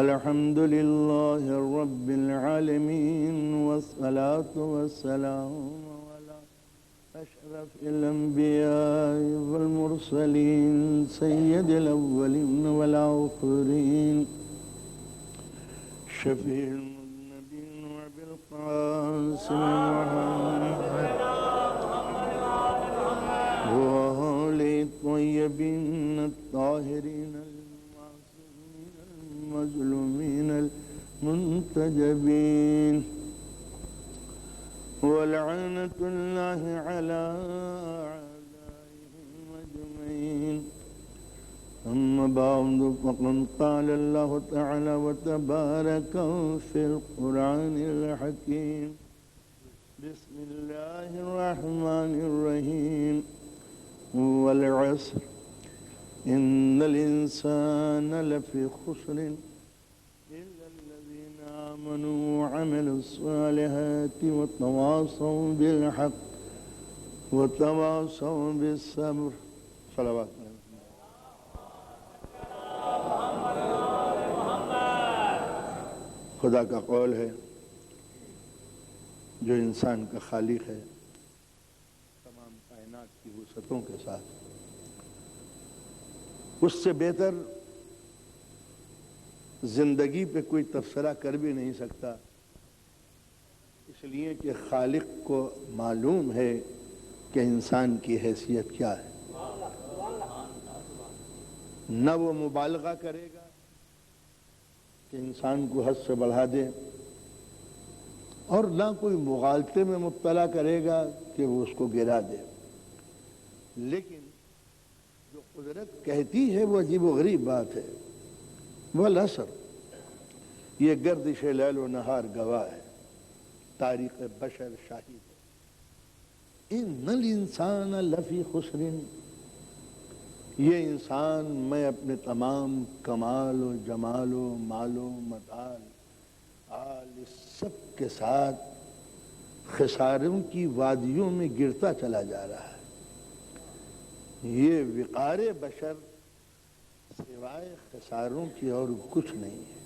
الحمد لله رب العالمين والصلاة والسلام على أشرف الأنبياء والمرسلين سيد الأولين والآخرين شفيع المذنبين وأبي القاسم محمد وآل الطيبين الطاهرين المظلومين المنتجبين ولعنة الله على أعدائهم أجمعين. أما بعد فقد قال الله تعالى وتبارك في القرآن الحكيم بسم الله الرحمن الرحيم والعصر إن الإنسان لفي خسر إلا الذين آمنوا وعملوا الصالحات وتواصوا بالحق وتواصوا بالصبر. صلوات خدا کا قول ہے جو انسان کا خالق ہے تمام کائنات کی وسعتوں کے ساتھ، اس سے بہتر زندگی پہ کوئی تبصرہ کر بھی نہیں سکتا، اس لیے کہ خالق کو معلوم ہے کہ انسان کی حیثیت کیا ہے. نہ وہ مبالغہ کرے گا کہ انسان کو حد سے بڑھا دے، اور نہ کوئی مغالطے میں مبتلا کرے گا کہ وہ اس کو گرا دے. لیکن جو قدرت کہتی ہے وہ عجیب و غریب بات ہے. والعصر، یہ گردش لیل و نہار گواہ ہے، تاریخ بشر شاہد ہے. ان الانسان لفی خسر، یہ انسان میں اپنے تمام کمال و جمال و مال و متاع اس سب کے ساتھ خساروں کی وادیوں میں گرتا چلا جا رہا ہے. یہ وقار بشر سوائے خساروں کی اور کچھ نہیں ہے.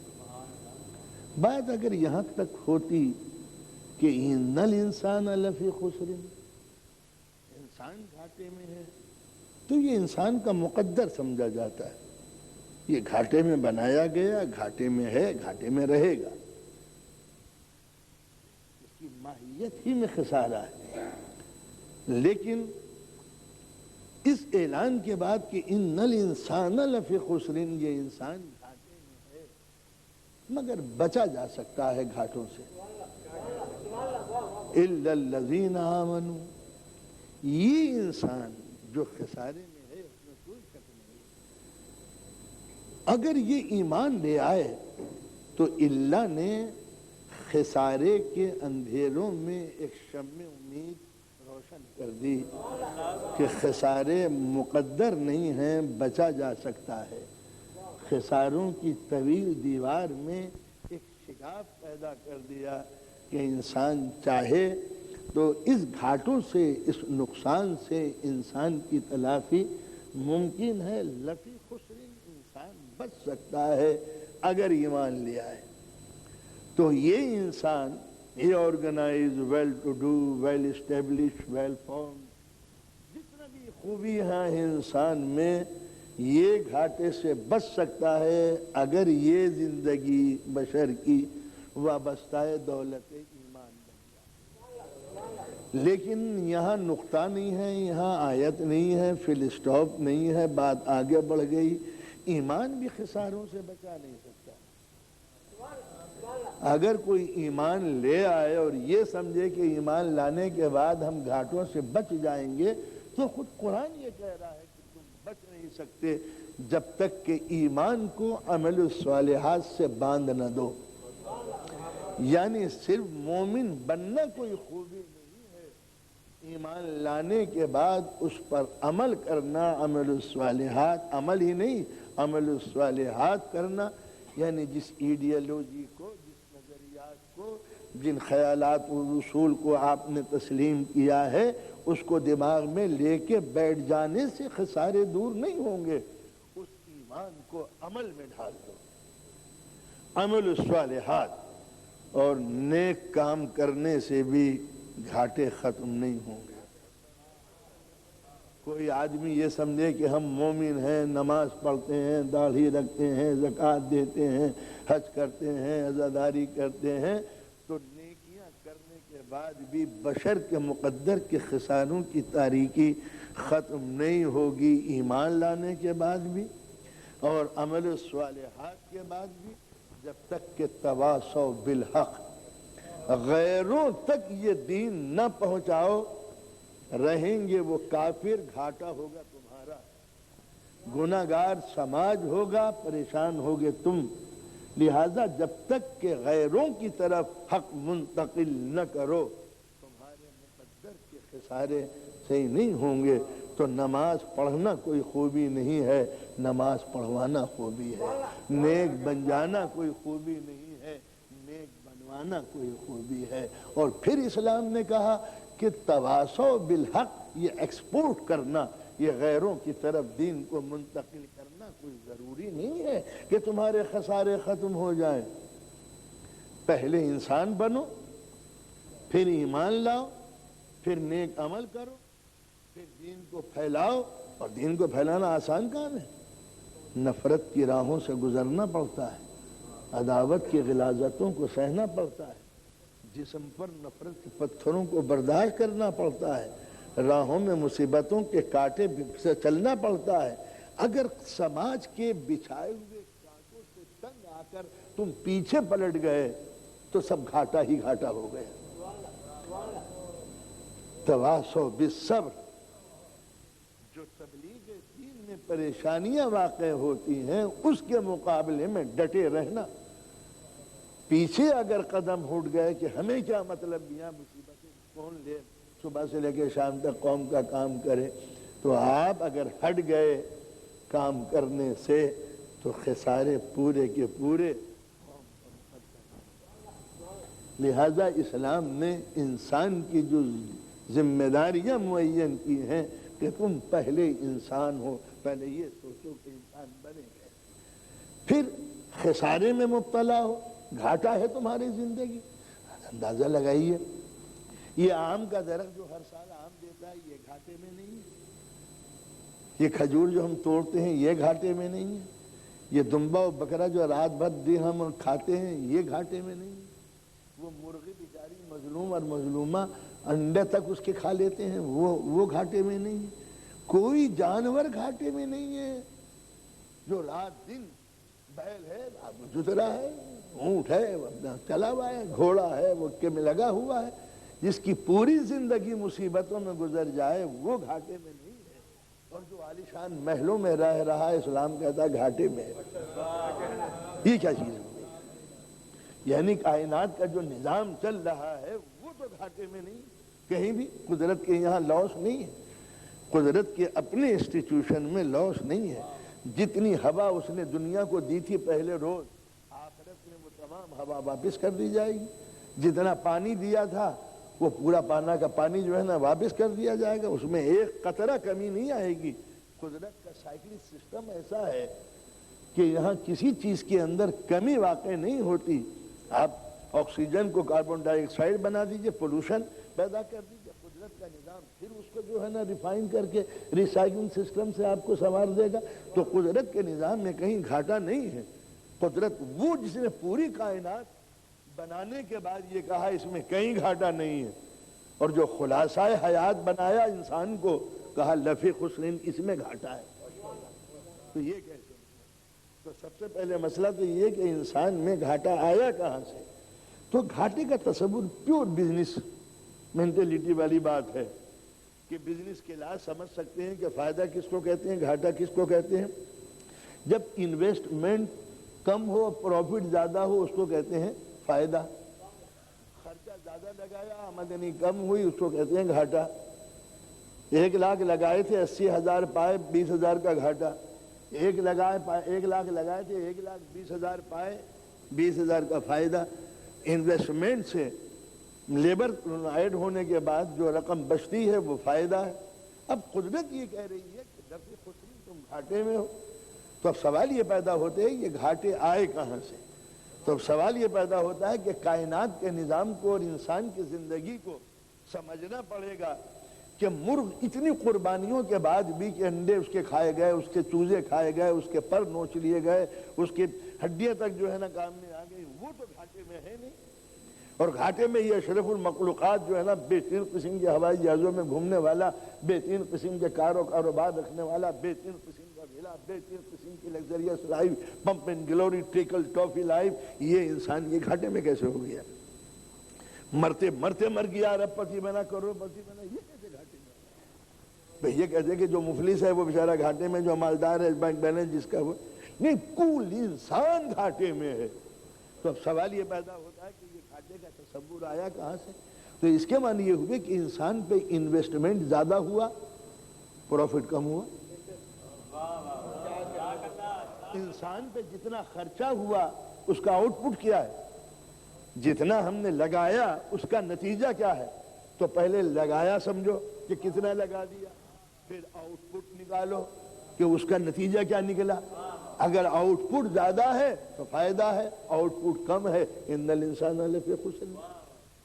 بات اگر یہاں تک ہوتی کہ ان الانسان لفی خسر، انسان گھاٹے میں ہے، تو یہ انسان کا مقدر سمجھا جاتا ہے. یہ گھاٹے میں بنایا گیا، گھاٹے میں ہے، گھاٹے میں رہے گا. اس کی ماہیت ہی میں خسارہ ہے. لیکن اس اعلان کے بعد کہ ان الانسان لفی خسر، یہ انسان گھاٹے میں ہے، مگر بچا جا سکتا ہے گھاٹوں سے. الا الذین آمنوا، یہ انسان جو خسارے میں ہے اس میں کوئی شک نہیں. اگر یہ ایمان لے آئے تو اللہ نے خسارے کے اندھیروں میں ایک شمع امید روشن کر دی کہ خسارے مقدر نہیں ہیں، بچا جا سکتا ہے. خساروں کی طویل دیوار میں ایک شگاف پیدا کر دیا کہ انسان چاہے تو اس گھاٹوں سے، اس نقصان سے انسان کی تلافی ممکن ہے. لفی خسر، انسان بچ سکتا ہے اگر ایمان لے آئے. تو یہ انسان، یہ organize, well to do, well establish, well form, جتنا بھی خوبی ہے انسان میں، یہ گھاٹے سے بچ سکتا ہے اگر یہ زندگی بشر کی وابستہ دولت ایمان بن جائے. لیکن یہاں نقطہ نہیں ہے، یہاں آیت نہیں ہے، فل اسٹاپ نہیں ہے، بات آگے بڑھ گئی. ایمان بھی خساروں سے بچا نہیں سکتا. اگر کوئی ایمان لے آئے اور یہ سمجھے کہ ایمان لانے کے بعد ہم گھاٹوں سے بچ جائیں گے، تو خود قرآن یہ کہہ رہا ہے کہ تم بچ نہیں سکتے جب تک کہ ایمان کو عمل الصالحات سے باندھ نہ دو. یعنی صرف مومن بننا کوئی خوبی نہیں ہے، ایمان لانے کے بعد اس پر عمل کرنا، عمل الصالحات، عمل ہی نہیں عمل الصالحات کرنا. یعنی جس ایڈیالوجی کو، جس نظریات کو، جن خیالات و اصول کو آپ نے تسلیم کیا ہے، اس کو دماغ میں لے کے بیٹھ جانے سے خسارے دور نہیں ہوں گے. اس ایمان کو عمل میں ڈھال دو. عمل الصالحات اور نیک کام کرنے سے بھی گھاٹے ختم نہیں ہوں گے۔ کوئی آدمی یہ سمجھے کہ ہم مومن ہیں، نماز پڑھتے ہیں، داڑھی رکھتے ہیں، زکوٰۃ دیتے ہیں، حج کرتے ہیں، عزاداری کرتے ہیں، تو نیکیاں کرنے کے بعد بھی بشر کے مقدر کے خساروں کی تاریکی ختم نہیں ہوگی، ایمان لانے کے بعد بھی اور عمل الصالحات کے بعد بھی، جب تک کہ تواصوا بالحق غیروں تک یہ دین نہ پہنچاؤ، رہیں گے وہ کافر، گھاٹا ہوگا تمہارا، گناہگار سماج ہوگا، پریشان ہوگے تم۔ لہذا جب تک کہ غیروں کی طرف حق منتقل نہ کرو، تمہارے مقدر کے خسارے صحیح نہیں ہوں گے۔ تو نماز پڑھنا کوئی خوبی نہیں ہے، نماز پڑھوانا خوبی ہے۔ نیک بن جانا کوئی خوبی نہیں ہے، نیک بنوانا کوئی خوبی ہے۔ اور پھر اسلام نے کہا کہ تواصوا بالحق، یہ ایکسپورٹ کرنا، یہ غیروں کی طرف دین کو منتقل کرنا کوئی ضروری نہیں ہے کہ تمہارے خسارے ختم ہو جائیں۔ پہلے انسان بنو، پھر ایمان لاؤ، پھر نیک عمل کرو، پھر دین کو پھیلاؤ۔ اور دین کو پھیلانا آسان کام ہے، نفرت کی راہوں سے گزرنا پڑتا ہے، عداوت کی غلاظتوں کو سہنا پڑتا ہے، جسم پر نفرت کے پتھروں کو برداشت کرنا پڑتا ہے، راہوں میں مصیبتوں کے کانٹے سے چلنا پڑتا ہے۔ اگر سماج کے بچھائے ہوئے کانٹوں سے تنگ آ کر تم پیچھے پلٹ گئے تو سب گھاٹا ہی گھاٹا ہو گئے۔ تواصوا بالصبر، جو تبلیغ دین میں پریشانیاں واقع ہوتی ہیں اس کے مقابلے میں ڈٹے رہنا۔ پیچھے اگر قدم ہٹ گئے کہ ہمیں کیا مطلب، میاں مصیبتیں کون لے، صبح سے لے کے شام تک قوم کا کام کرے، تو آپ اگر ہٹ گئے کام کرنے سے تو خسارے پورے کے پورے۔ لہذا اسلام نے انسان کی جو ذمہ داریاں معین کی ہیں کہ تم پہلے انسان ہو، پہلے یہ سوچو کہ انسان بنے گئے، پھر خسارے میں مبتلا ہو، گھاٹا ہے تمہاری زندگی۔ اندازہ لگائیے، یہ آم کا درخت جو ہر سال آم دیتا ہے یہ گھاٹے میں نہیں ہے، یہ کھجور جو ہم توڑتے ہیں یہ گھاٹے میں نہیں ہے، یہ دمبا و بکرا جو رات بھر دن ہم کھاتے ہیں یہ گھاٹے میں نہیں ہے، وہ مرغی بیچاری مظلوم اور مظلومہ انڈے تک اس کے کھا لیتے ہیں وہ گھاٹے میں نہیں ہے، کوئی جانور گھاٹے میں نہیں ہے۔ جو رات دن بیل ہے جترا ہے، اونٹ ہے چلا ہوا ہے، گھوڑا ہے وہ کے میں لگا ہوا ہے، جس کی پوری زندگی مصیبتوں میں گزر جائے وہ گھاٹے میں نہیں ہے۔ اور جو عالیشان محلوں میں رہ رہا ہے، اسلام کہتا ہے گھاٹے میں ہے۔ یہ کیا چیز ہے؟ یعنی کائنات کا جو نظام چل رہا ہے وہ تو گھاٹے میں نہیں، کہیں بھی قدرت کے یہاں لاس نہیں ہے، قدرت کے اپنے انسٹیٹیوشن میں لاس نہیں ہے۔ جتنی ہوا اس نے دنیا کو دی تھی پہلے روز، آخرت میں وہ تمام ہوا واپس کر دی جائے گی۔ جتنا پانی دیا تھا وہ پورا پانا کا پانی جو ہے نا واپس کر دیا جائے گا، اس میں ایک قطرہ کمی نہیں آئے گی۔ قدرت کا سائیکلک سسٹم ایسا ہے کہ یہاں کسی چیز کے اندر کمی واقع نہیں ہوتی۔ آپ آکسیجن کو کاربن ڈائی آکسائڈ بنا دیجئے، پولوشن پیدا کر دیجئے، قدرت کا نظام پھر اس کو جو ہے نا ریفائن کر کے ریسائکلنگ سسٹم سے آپ کو سنوار دے گا۔ تو قدرت کے نظام میں کہیں گھاٹا نہیں ہے۔ قدرت وہ جس نے پوری کائنات بنانے کے بعد یہ کہا اس میں کہیں گھاٹا نہیں ہے، اور جو خلاصہ حیات بنایا انسان کو کہا لفی خسرین، اس میں گھاٹا ہے۔ تو یہ کیسے؟ تو سب سے پہلے مسئلہ تو یہ کہ انسان میں گھاٹا آیا کہاں سے؟ تو گھاٹے کا تصور پیور بزنس مینٹیلیٹی والی بات ہے کہ بزنس کے لحاظ سمجھ سکتے ہیں کہ فائدہ کس کو کہتے ہیں، گھاٹا کس کو کہتے ہیں۔ جب انویسٹمنٹ کم ہو، پروفٹ زیادہ ہو، اس کو کہتے ہیں فائدہ۔ خرچہ زیادہ لگایا، آمدنی کم ہوئی، اس کو کہتے ہیں گھاٹا۔ 1,00,000 لگائے تھے، 80,000 پائے، 20,000 کا گھاٹا۔ 1,00,000 لگائے تھے، 1,20,000 پائے، 20,000 کا فائدہ۔ انویسٹمنٹ سے لیبر ایڈ ہونے کے بعد جو رقم بچتی ہے وہ فائدہ ہے۔ اب قدرت یہ کہہ رہی ہے کہ نفع خسرین تم گھاٹے میں ہو۔ تو اب سوال یہ پیدا ہوتے ہیں یہ گھاٹے آئے کہاں سے؟ تو اب سوال یہ پیدا ہوتا ہے کہ کائنات کے نظام کو اور انسان کی زندگی کو سمجھنا پڑے گا کہ مرغ اتنی قربانیوں کے بعد بھی کہ انڈے اس کے کھائے گئے، اس کے چوزے کھائے گئے، اس کے پر نوچ لیے گئے، اس کی ہڈیاں تک جو ہے نا کام میں آ گئی، وہ تو گھاٹے میں ہے نہیں۔ اور گھاٹے میں یہ اشرف المخلوقات جو ہے نا، بہترین قسم کے ہوائی جہازوں میں گھومنے والا، بہترین قسم کے کاروبار رکھنے والا، بہترین قسم کا ویلا، بہترین قسم کی luxurious life, pomp and glory, treacle toffee life, یہ انسان یہ گھاٹے میں کیسے ہو گیا؟ مرتے مرتے مر گیا، ارب پتی بنا، کروڑ پتی بنا، یہ کیسے گھاٹے میں؟ بھئی یہ کہتے کہ جو مفلس ہے وہ بیچارہ گھاٹے میں، جو مالدار ہے بینک بیلنس جس کا وہ نہیں، کل انسان گھاٹے میں ہے۔ تو اب سوال یہ پیدا ہوتا ہے کہ یہ گھاٹے کا تصور آیا کہاں سے؟ تو اس کے معنی یہ ہوئے کہ انسان پہ انویسٹمنٹ زیادہ ہوا، پروفٹ کم ہوا۔ انسان پہ جتنا خرچہ ہوا اس کا آؤٹ پٹ کیا ہے؟ جتنا ہم نے لگایا اس کا نتیجہ کیا ہے؟ تو پہلے لگایا سمجھو کہ کتنا لگا دیا، پھر آؤٹ پٹ نکالو کہ اس کا نتیجہ کیا نکلا۔ اگر آؤٹ پٹ زیادہ ہے تو فائدہ ہے، آؤٹ پٹ کم ہے ان الانسان لفی خسر۔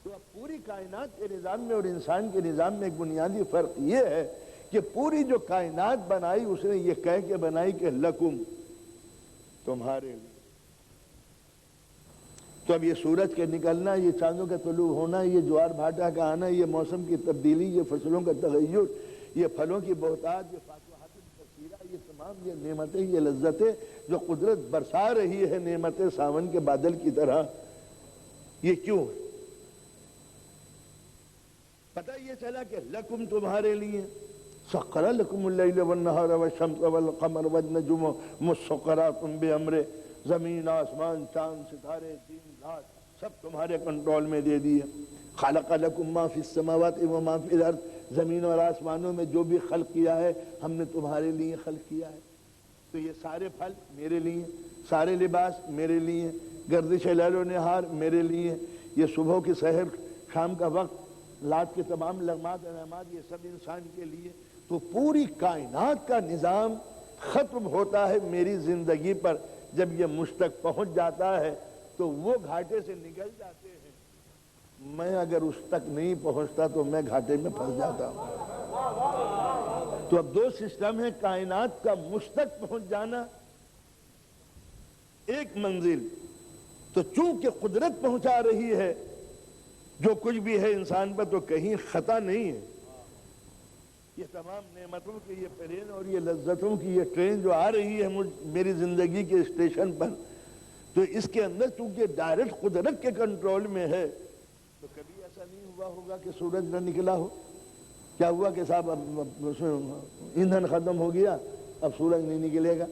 تو اب پوری کائنات کے نظام میں اور انسان کے نظام میں ایک بنیادی فرق یہ ہے کہ پوری جو کائنات بنائی اس نے یہ کہہ کے بنائی کہ لکم، تمہارے لیے۔ تو اب یہ سورج کے نکلنا، یہ چاندوں کا طلوع ہونا، یہ جوار بھاٹا کا آنا، یہ موسم کی تبدیلی، یہ فصلوں کا تغیر، یہ پھلوں کی بہتات، یہ فاتحات الکثیرہ، یہ تمام یہ نعمتیں، یہ لذتیں جو قدرت برسا رہی ہے نعمتیں ساون کے بادل کی طرح، یہ کیوں؟ پتہ یہ چلا کہ لکم، تمہارے لیے، سخر لکم اللیل والنہار والشمس والقمر والنجم مسخرات بامرہ، زمین، آسمان، چاند، ستارے، دن رات سب تمہارے کنٹرول میں دے دیے۔ خلق لکم ما فی السماوات و ما فی الارض، زمین اور آسمانوں میں جو بھی خلق کیا ہے ہم نے تمہارے لیے خلق کیا ہے۔ تو یہ سارے پھل میرے لیے، سارے لباس میرے لیے، گردش لیل و نہار میرے لیے، یہ صبح کی سحر، شام کا وقت، رات کے تمام لمحات انعامات، یہ سب انسان کے لیے۔ تو پوری کائنات کا نظام ختم ہوتا ہے میری زندگی پر۔ جب یہ مجھ تک پہنچ جاتا ہے تو وہ گھاٹے سے نکل جاتے ہیں، میں اگر اس تک نہیں پہنچتا تو میں گھاٹے میں پھنس جاتا ہوں۔ تو اب دو سسٹم ہے کائنات کا، مجھ تک پہنچ جانا ایک منزل، تو چونکہ قدرت پہنچا رہی ہے جو کچھ بھی ہے انسان پر، تو کہیں خطا نہیں ہے۔ یہ تمام نعمتوں کی یہ پلین اور یہ لذتوں کی یہ ٹرین جو آ رہی ہے میری زندگی کے اسٹیشن پر، تو اس کے اندر چونکہ ڈائریکٹ قدرت کے کنٹرول میں ہے، تو کبھی ایسا نہیں ہوا ہوگا کہ سورج نہ نکلا ہو۔ کیا ہوا کہ صاحب ایندھن ختم ہو گیا، اب سورج نہیں نکلے گا،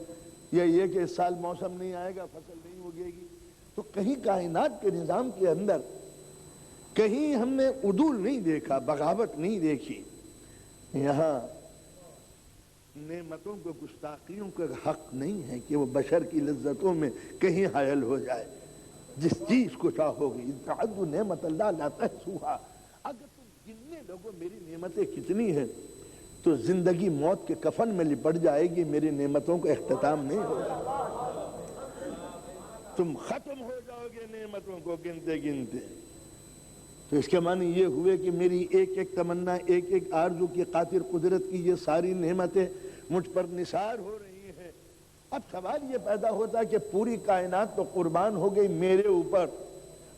یا یہ کہ اس سال موسم نہیں آئے گا، فصل نہیں اگے گی۔ تو کہیں کائنات کے نظام کے اندر کہیں ہم نے عدول نہیں دیکھا، بغاوت نہیں دیکھی۔ یہاں نعمتوں کو، گستاخیوں کا حق نہیں ہے کہ وہ بشر کی لذتوں میں کہیں حائل ہو جائے۔ جس چیز کو چاہو گی، تعدوا نعمت اللہ لا تحصوها، اگر تم گننے لوگو میری نعمتیں کتنی ہیں تو زندگی موت کے کفن میں لپٹ جائے گی، میری نعمتوں کا اختتام نہیں ہوگا، تم ختم ہو جاؤ گے نعمتوں کو گنتے گنتے۔ تو اس کے معنی یہ ہوئے کہ میری ایک ایک تمنا، ایک ایک آرزو کی خاطر قدرت کی یہ ساری نعمتیں مجھ پر نثار ہو رہی ہیں۔ اب سوال یہ پیدا ہوتا ہے کہ پوری کائنات تو قربان ہو گئی میرے اوپر،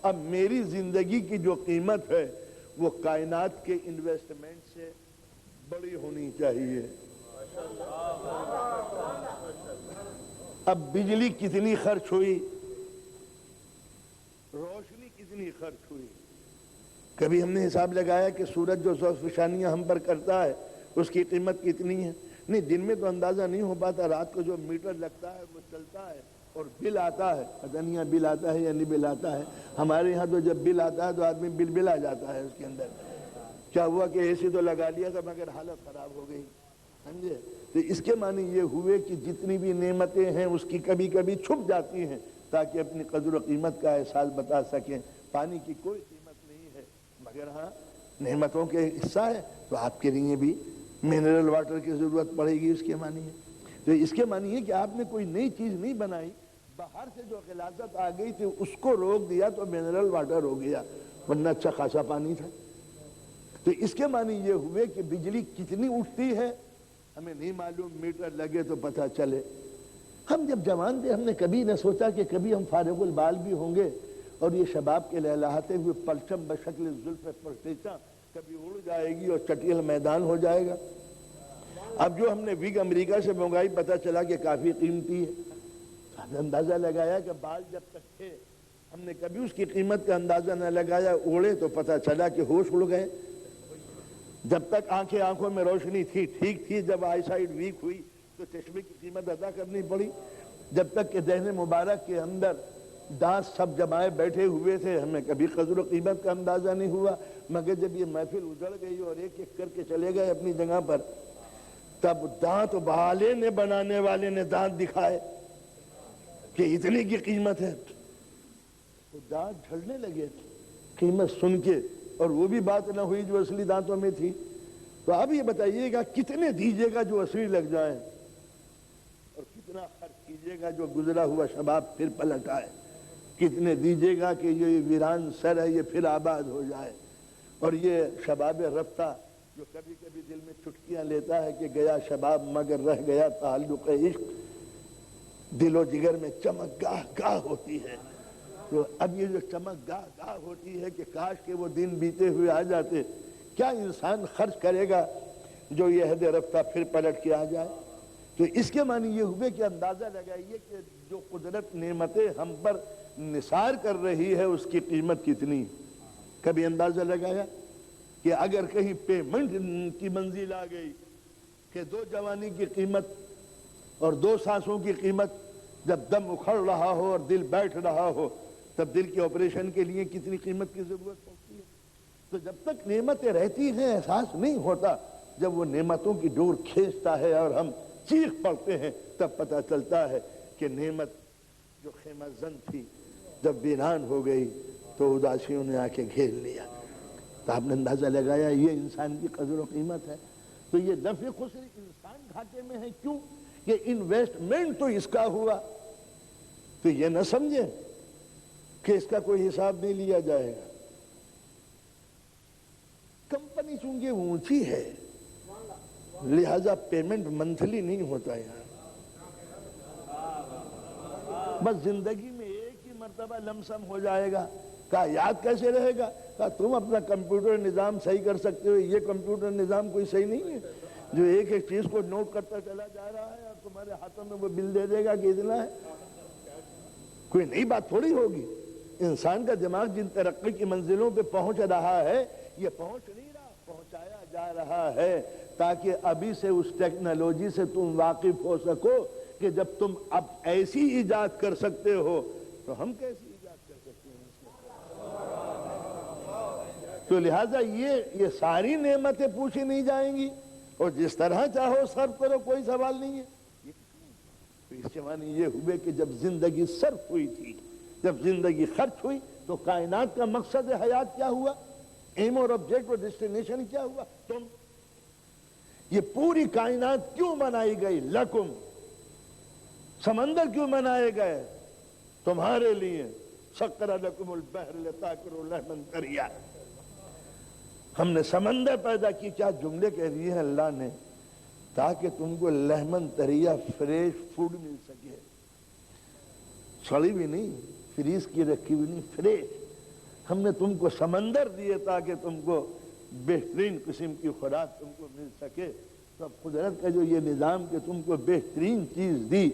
اب میری زندگی کی جو قیمت ہے وہ کائنات کے انویسٹمنٹ سے بڑی ہونی چاہیے۔ اب بجلی کتنی خرچ ہوئی، روشنی کتنی خرچ ہوئی، کبھی ہم نے حساب لگایا کہ سورج جو فشانیاں ہم پر کرتا ہے اس کی قیمت کتنی ہے؟ نہیں، دن میں تو اندازہ نہیں ہو پاتا، رات کو جو میٹر لگتا ہے وہ چلتا ہے اور بل آتا ہے، پتہ نہیں یہاں بل آتا ہے یا نہیں بل آتا ہے۔ ہمارے یہاں تو جب بل آتا ہے تو آدمی بل آ جاتا ہے اس کے اندر۔ کیا ہوا کہ اے سی تو لگا لیا تھا مگر حالت خراب ہو گئی، سمجھے؟ تو اس کے معنی یہ ہوئے کہ جتنی بھی نعمتیں ہیں اس کی کبھی کبھی چھپ جاتی ہیں تاکہ اپنی قدر و قیمت کا احساس بتا سکیں۔ پانی کی کوئی قیمت نہیں ہے مگر ہاں نعمتوں کے حصہ ہے، تو آپ کے لیے بھی منرل واٹر کی ضرورت پڑے گی، اس کے معنی ہے۔ تو اس کے معنی ہے کہ آپ نے کوئی نئی چیز نہیں بنائی باہر سے جو غلاظت آ گئی تھی اس کو روک دیا تو منرل واٹر ہو گیا، ورنہ اچھا خاصا پانی تھا۔ تو اس کے معنی یہ ہوئے کہ بجلی کتنی اٹھتی ہے ہمیں نہیں معلوم، میٹر لگے تو پتہ چلے۔ ہم جب جوان تھے ہم نے کبھی نہ سوچا کہ کبھی ہم فارغ البال بھی ہوں گے اور یہ شباب کے لہلہاتے ہوئے پرچم بشکل زلف پرتیچا کبھی اڑ جائے گی اور چٹیل میدان ہو جائے گا۔ اب جو ہم نے ویگ امریکہ سے منگائی پتہ چلا کہ کافی قیمتی ہے۔ ہم نے اندازہ لگایا کہ بال جب تک تھے ہم نے کبھی اس کی قیمت کا اندازہ نہ لگایا، اڑے تو پتہ چلا کہ ہوش اڑ گئے۔ جب تک آنکھوں میں روشنی تھی ٹھیک تھی، جب آئی سائٹ ویک ہوئی تو چشمے کی قیمت ادا کرنی پڑی۔ جب تک کہ ذہن مبارک کے اندر دانت سب جمائے بیٹھے ہوئے تھے ہمیں کبھی قدر و قیمت کا اندازہ نہیں ہوا، مگر جب یہ محفل اجڑ گئی اور ایک ایک کر کے چلے گئے اپنی جگہ پر، تب دانت والے نے بنانے والے نے دانت دکھائے کہ اتنے کی قیمت ہے، تو دانت جھڑنے لگے قیمت سن کے، اور وہ بھی بات نہ ہوئی جو اصلی دانتوں میں تھی۔ تو اب یہ بتائیے گا کتنے دیجیے گا جو اصلی لگ جائیں، اور کتنا خرچ کیجیے گا جو گزرا ہوا شباب پھر پلٹ آئے، کتنے دیجیے گا کہ یہ ویران سر ہے یہ پھر آباد ہو جائے۔ اور یہ شباب رفتہ جو کبھی کبھی دل میں چٹکیاں لیتا ہے کہ گیا شباب مگر رہ گیا تعلق عشق، دل و جگر میں چمک گاہ گاہ ہوتی ہے۔ تو اب یہ جو چمک گاہ گاہ ہوتی ہے کہ کاش کہ وہ دن بیتے ہوئے آ جاتے، کیا انسان خرچ کرے گا جو یہ عہد رفتہ پھر پلٹ کے آ جائے؟ تو اس کے معنی یہ ہوئے کہ اندازہ لگائیے کہ جو قدرت نعمتیں ہم پر نثار کر رہی ہے اس کی قیمت کتنی۔ کبھی اندازہ لگایا کہ اگر کہیں پیمنٹ کی منزل آ گئی کہ 2 جوانی کی قیمت اور 2 سانسوں کی قیمت، جب دم اکھڑ رہا ہو اور دل بیٹھ رہا ہو تب دل کے آپریشن کے لیے کتنی قیمت کی ضرورت پڑتی ہے۔ تو جب تک نعمتیں رہتی ہیں احساس نہیں ہوتا، جب وہ نعمتوں کی ڈور کھینچتا ہے اور ہم چیخ پڑتے ہیں تب پتہ چلتا ہے کہ نعمت جو خیمہ زن تھی جب ویران ہو گئی تو اداسیوں نے آ کے گھیر لیا۔ تو آپ نے اندازہ لگایا یہ انسان کی قدر و قیمت ہے۔ تو یہ نفع خسر انسان گھاٹے میں ہے، کیوں کہ انویسٹمنٹ تو اس کا ہوا، تو یہ نہ سمجھے کہ اس کا کوئی حساب نہیں لیا جائے گا۔ کمپنی چونکہ اونچی ہے لہذا پیمنٹ منتھلی نہیں ہوتا یار، بس زندگی میں ایک ہی مرتبہ لمسم ہو جائے گا۔ کہا یاد کیسے رہے گا؟ کہا تم اپنا کمپیوٹر نظام صحیح کر سکتے ہو، یہ کمپیوٹر نظام کوئی صحیح نہیں ہے جو ایک ایک چیز کو نوٹ کرتا چلا جا رہا ہے اور تمہارے ہاتھوں میں وہ بل دے دے گا کہ اتنا ہے۔ کوئی نئی بات تھوڑی ہوگی۔ انسان کا دماغ جن ترقی کی منزلوں پہ پہنچ رہا ہے یہ پہنچ نہیں رہا، پہنچایا جا رہا ہے تاکہ ابھی سے اس ٹیکنالوجی سے تم واقف ہو سکو کہ جب تم اب ایسی ایجاد کر سکتے ہو تو ہم کیسی ایجاد کر سکتے ہیں۔ تو لہٰذا یہ ساری نعمتیں پوچھی نہیں جائیں گی اور جس طرح چاہو صرف کرو، کوئی سوال نہیں ہے۔ تو اس کے معنی یہ ہوئے کہ جب زندگی صرف ہوئی تھی، جب زندگی خرچ ہوئی تو کائنات کا مقصد حیات کیا ہوا، ایم اور آبجیکٹ اور ڈیسٹینیشن کیا ہوا؟ تم۔ یہ پوری کائنات کیوں بنائی گئی؟ لکم۔ سمندر کیوں بنائے گئے؟ تمہارے لیے۔ سخر لکم البحر لتاکلوا لحما طریا۔ ہم نے سمندر پیدا کی، کیا جملے کہہ دیے ہیں اللہ نے، تاکہ تم کو لحمن طریا فریش فوڈ مل سکے، سڑی بھی نہیں، فریز کی رکھی بھی نہیں، فریش۔ ہم نے تم کو سمندر دیے تاکہ تم کو بہترین قسم کی خوراک تم کو مل سکے۔ تو اب قدرت کا جو یہ نظام کہ تم کو بہترین چیز دی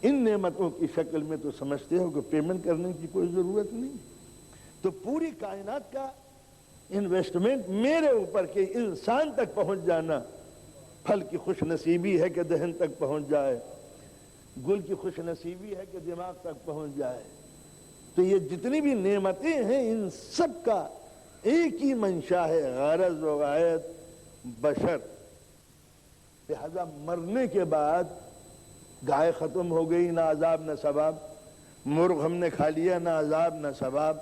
ان نعمتوں کی شکل میں، تو سمجھتے ہو کہ پیمنٹ کرنے کی کوئی ضرورت نہیں۔ تو پوری کائنات کا انویسٹمنٹ میرے اوپر کہ انسان تک پہنچ جانا۔ پھل کی خوش نصیبی ہے کہ دہن تک پہنچ جائے، گل کی خوش نصیبی ہے کہ دماغ تک پہنچ جائے۔ تو یہ جتنی بھی نعمتیں ہیں ان سب کا ایک ہی منشا ہے، غرض و غایت بشر۔ لہذا مرنے کے بعد گائے ختم ہو گئی، نہ عذاب نہ ثواب، مرغ ہم نے کھا لیا، نہ عذاب نہ ثواب،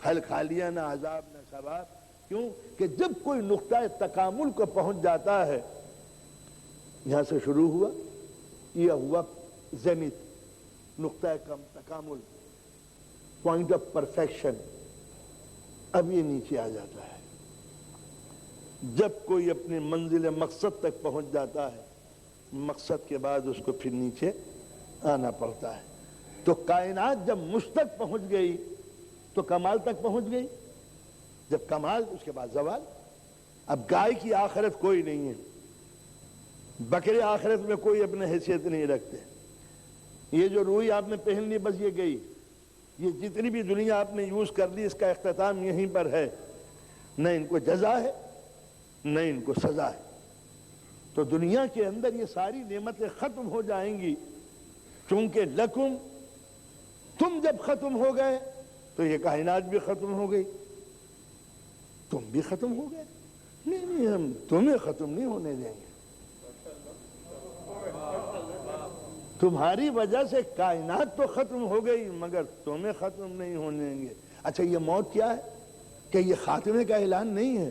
پھل کھا لیا، نہ عذاب نہ ثواب۔ کیوں کہ جب کوئی نقطہ تکامل کو پہنچ جاتا ہے، یہاں سے شروع ہوا، یہ ہوا زینت، نقطہ تکامل، پوائنٹ آف پرفیکشن، اب یہ نیچے آ جاتا ہے۔ جب کوئی اپنی منزل مقصد تک پہنچ جاتا ہے، مقصد کے بعد اس کو پھر نیچے آنا پڑتا ہے۔ تو کائنات جب مجھ تک پہنچ گئی تو کمال تک پہنچ گئی، جب کمال اس کے بعد زوال۔ اب گائے کی آخرت کوئی نہیں ہے، بکرے آخرت میں کوئی اپنے حیثیت نہیں رکھتے۔ یہ جو روئی آپ نے پہن لی بس یہ گئی، یہ جتنی بھی دنیا آپ نے یوز کر لی اس کا اختتام یہیں پر ہے، نہ ان کو جزا ہے نہ ان کو سزا ہے۔ تو دنیا کے اندر یہ ساری نعمتیں ختم ہو جائیں گی، چونکہ لکم، تم جب ختم ہو گئے تو یہ کائنات بھی ختم ہو گئی، تم بھی ختم ہو گئے۔ نہیں ہم تمہیں ختم نہیں ہونے دیں گے، تمہاری وجہ سے کائنات تو ختم ہو گئی مگر تمہیں ختم نہیں ہونے دیں گے۔ اچھا یہ موت کیا ہے؟ کہ یہ خاتمے کا اعلان نہیں ہے،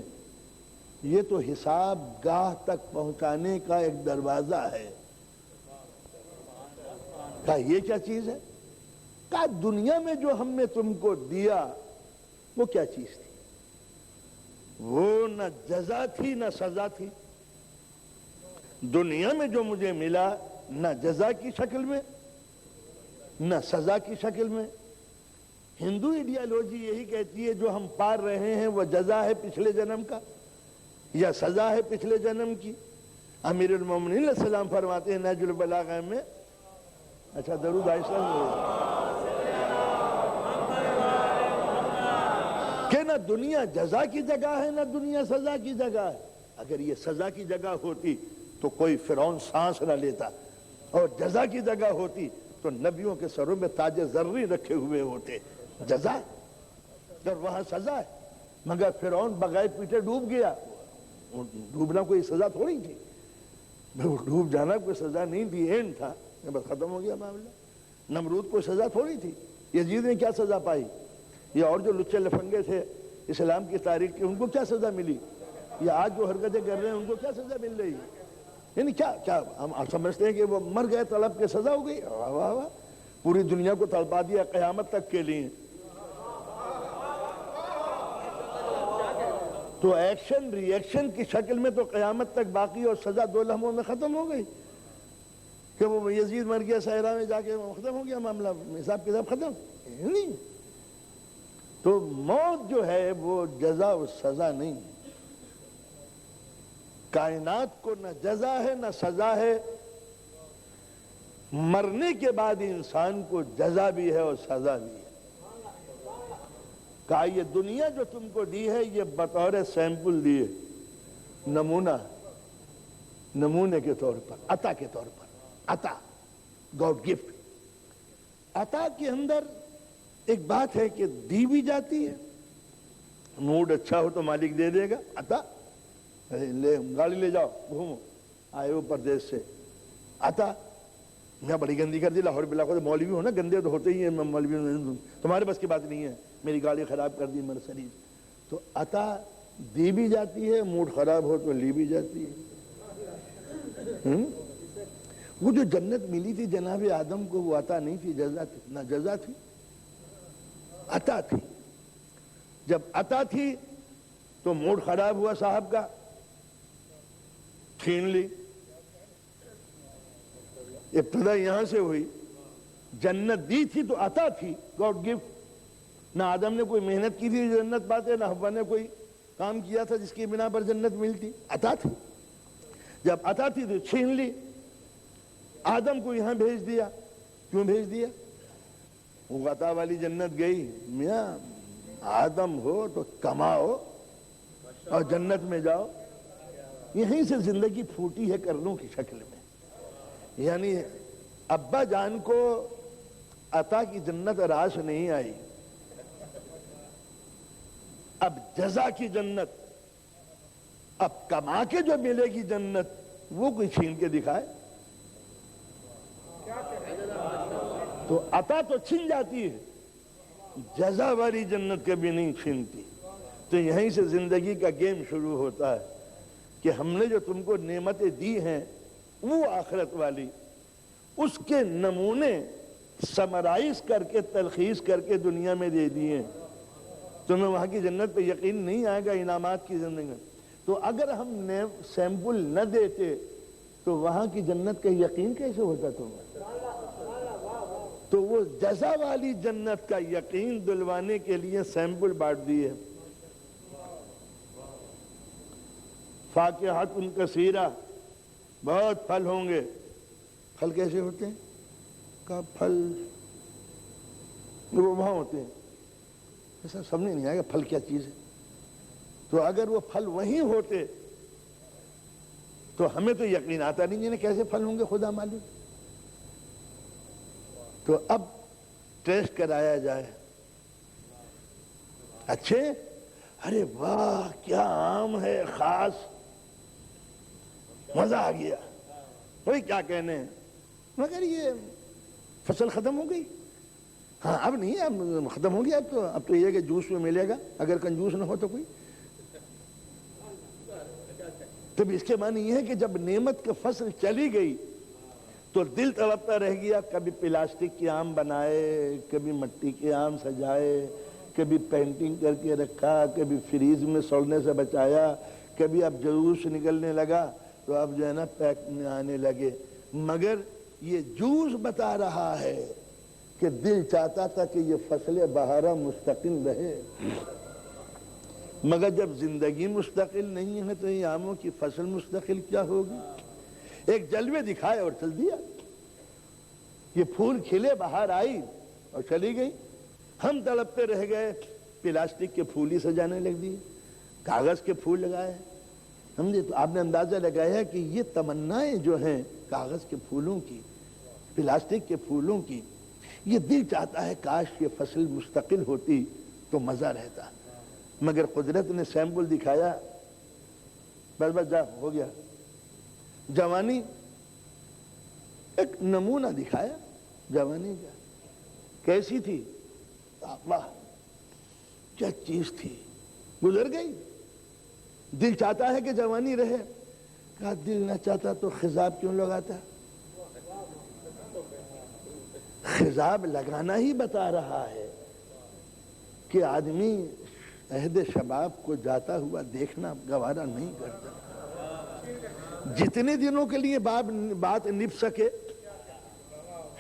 یہ تو حساب گاہ تک پہنچانے کا ایک دروازہ ہے۔ کہا یہ کیا چیز ہے؟ کہا دنیا میں جو ہم نے تم کو دیا وہ کیا چیز تھی؟ وہ نہ جزا تھی نہ سزا تھی۔ دنیا میں جو مجھے ملا نہ جزا کی شکل میں نہ سزا کی شکل میں۔ ہندو ایڈیالوجی یہی کہتی ہے جو ہم پار رہے ہیں وہ جزا ہے پچھلے جنم کا یا سزا ہے پچھلے جنم کی۔ امیر المومنین علیہ السلام فرماتے ہیں نہج البلاغہ میں، اچھا درود آہستہ کہ نہ دنیا جزا کی جگہ ہے نہ دنیا سزا کی جگہ ہے۔ اگر یہ سزا کی جگہ ہوتی تو کوئی فرعون سانس نہ لیتا، اور جزا کی جگہ ہوتی تو نبیوں کے سروں میں تاج زرری رکھے ہوئے ہوتے۔ جزا اور وہاں سزا ہے، مگر فرعون بغیر پیٹے ڈوب گیا، ڈوبنا کوئی سزا تھوڑی تھی، ڈوب جانا کوئی سزا نہیں تھی، اینڈ تھا، بس ختم ہو گیا معاملہ۔ نمرود کوئی سزا تھوڑی تھی، یزید نے کیا سزا پائی؟ یہ اور جو لچے لفنگے تھے اسلام کی تاریخ کے ان کو کیا سزا ملی؟ یا آج جو حرکتیں کر رہے ہیں ان کو کیا سزا مل رہی ہے؟ یعنی کیا ہم سمجھتے ہیں کہ وہ مر گئے طلب کے سزا ہو گئی؟ واہ واہ واہ، پوری دنیا کو تڑپا دیا قیامت تک کے لیے۔ تو ایکشن ری ایکشن کی شکل میں تو قیامت تک باقی، اور سزا 2 لمحوں میں ختم ہو گئی کہ وہ یزید مر گیا صحرا میں جا کے ختم ہو گیا معاملہ، حساب کتاب ختم نہیں۔ تو موت جو ہے وہ جزا و سزا نہیں، کائنات کو نہ جزا ہے نہ سزا ہے، مرنے کے بعد انسان کو جزا بھی ہے اور سزا بھی ہے۔ کہا یہ دنیا جو تم کو دی ہے یہ بطور سیمپل دی ہے، نمونے کے طور پر، عطا کے طور پر، عطا گاڈ گفٹ۔ عطا کے اندر ایک بات ہے کہ دی بھی جاتی ہے، موڈ اچھا ہو تو مالک دے دے گا عطا، لے گاڑی لے جاؤ گھومو، آئے ہو پردیس سے، عطا۔ میں بڑی گندی کر دی لاہور بلاخود، مولوی ہو نا گندے تو ہوتے ہی ہیں، مولوی تمہارے بس کی بات نہیں ہے، میری گاڑی خراب کر دی مرسڈیز۔ تو عطا دی بھی جاتی ہے، موڈ خراب ہو تو لی بھی جاتی ہے۔ وہ جو جنت ملی تھی جناب آدم کو وہ عطا نہیں تھی، جزا تھی، نہ جزا تھی عطا تھی۔ جب عطا تھی تو موڈ خراب ہوا صاحب کا، چھین لی۔ ابتدا یہاں سے ہوئی، جنت دی تھی تو عطا تھی، گاڈ گفٹ۔ نہ آدم نے کوئی محنت کی تھی جنت پاتے، نہ حوا نے کوئی کام کیا تھا جس کی بنا پر جنت ملتی، عطا تھی۔ جب عطا تھی تو چھین لی، آدم کو یہاں بھیج دیا۔ کیوں بھیج دیا؟ وہ عطا والی جنت گئی، میاں آدم ہو تو کماؤ اور جنت میں جاؤ۔ یہیں سے زندگی پھوٹی ہے کرنوں کی شکل میں، یعنی ابا جان کو عطا کی جنت راس نہیں آئی، اب جزا کی جنت، اب کما کے جو ملے گی جنت وہ کوئی چھین کے دکھائے؟ تو عطا تو چھن جاتی ہے، جزا والی جنت کبھی نہیں چھنتی۔ تو یہیں سے زندگی کا گیم شروع ہوتا ہے کہ ہم نے جو تم کو نعمتیں دی ہیں وہ آخرت والی، اس کے نمونے سمرائز کر کے تلخیص کر کے دنیا میں دے دیے. تمہیں وہاں کی جنت پہ یقین نہیں آئے گا انعامات کی زندگی. تو اگر ہم نے سیمپل نہ دیتے تو وہاں کی جنت کا یقین کیسے ہوتا تمہیں؟ تو وہ جزا والی جنت کا یقین دلوانے کے لیے سیمپل بانٹ دیے. فاکہۃ کثیرہ، بہت پھل ہوں گے. پھل کیسے ہوتے ہیں؟ کا پھل وہ وہاں ہوتے ہیں، ایسا سمجھ نہیں آئے گا پھل کیا چیز ہے. تو اگر وہ پھل وہیں ہوتے تو ہمیں تو یقین آتا نہیں ہے کیسے پھل ہوں گے، خدا معلوم. تو اب ٹیسٹ کرایا جائے. اچھے، ارے واہ کیا آم ہے خاص، مزہ آ گیا، وہی کیا کہنے ہیں. مگر یہ فصل ختم ہو گئی. ہاں اب نہیں ہے، اب ختم ہو گیا. اب تو یہ کہ جوس میں ملے گا، اگر کنجوس نہ ہو تو کوئی. تو اس کے معنی یہ ہے کہ جب نعمت کا فصل چلی گئی تو دل تڑپتا رہ گیا. کبھی پلاسٹک کے آم بنائے، کبھی مٹی کے آم سجائے، کبھی پینٹنگ کر کے رکھا، کبھی فریز میں سڑنے سے بچایا، کبھی اب جوس نکلنے لگا تو اب جو ہے نا پیک میں آنے لگے. مگر یہ جوس بتا رہا ہے کہ دل چاہتا تھا کہ یہ فصل بہارا مستقل رہے. مگر جب زندگی مستقل نہیں ہے تو یہ آموں کی فصل مستقل کیا ہوگی؟ ایک جلوے دکھائے اور چل دیا. یہ پھول کھلے، بہار آئی اور چلی گئی. ہم تڑپتے رہ گئے، پلاسٹک کے پھول ہی سجانے لگ دیے، کاغذ کے پھول لگائے. سمجھے؟ تو آپ نے اندازہ لگایا کہ یہ تمنائیں جو ہیں کاغذ کے پھولوں کی، پلاسٹک کے پھولوں کی، یہ دل چاہتا ہے کاش یہ فصل مستقل ہوتی تو مزہ رہتا. مگر قدرت نے سیمپل دکھایا، بس بس جا ہو گیا. جوانی ایک نمونہ دکھایا جوانی کا، کیسی تھی؟ واہ کیا چیز تھی، گزر گئی. دل چاہتا ہے کہ جوانی رہے. کہا دل نہ چاہتا تو خضاب کیوں لگاتا؟ خضاب لگانا ہی بتا رہا ہے کہ آدمی عہد شباب کو جاتا ہوا دیکھنا گوارا نہیں کرتا. جتنے دنوں کے لیے بات نپ سکے،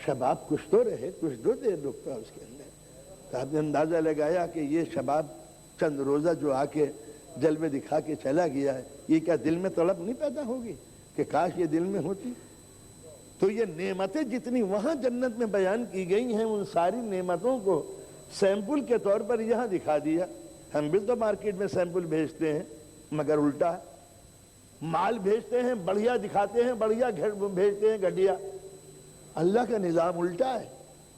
شباب کچھ تو رہے، کچھ دو دیر رکتا اس کے اندر. تو آپ نے اندازہ لگایا کہ یہ شباب چند روزہ جو آ کے جلوے دکھا کے چلا گیا ہے، یہ کیا دل میں طلب نہیں پیدا ہوگی کہ کاش یہ دل میں ہوتی؟ تو یہ نعمتیں جتنی وہاں جنت میں بیان کی گئی ہیں، ان ساری نعمتوں کو سیمپل کے طور پر یہاں دکھا دیا. ہم بھی تو مارکیٹ میں سیمپل بھیجتے ہیں، مگر الٹا مال بھیجتے ہیں، بڑھیا دکھاتے ہیں، بڑھیا بھیجتے ہیں گھٹیا. اللہ کا نظام الٹا ہے،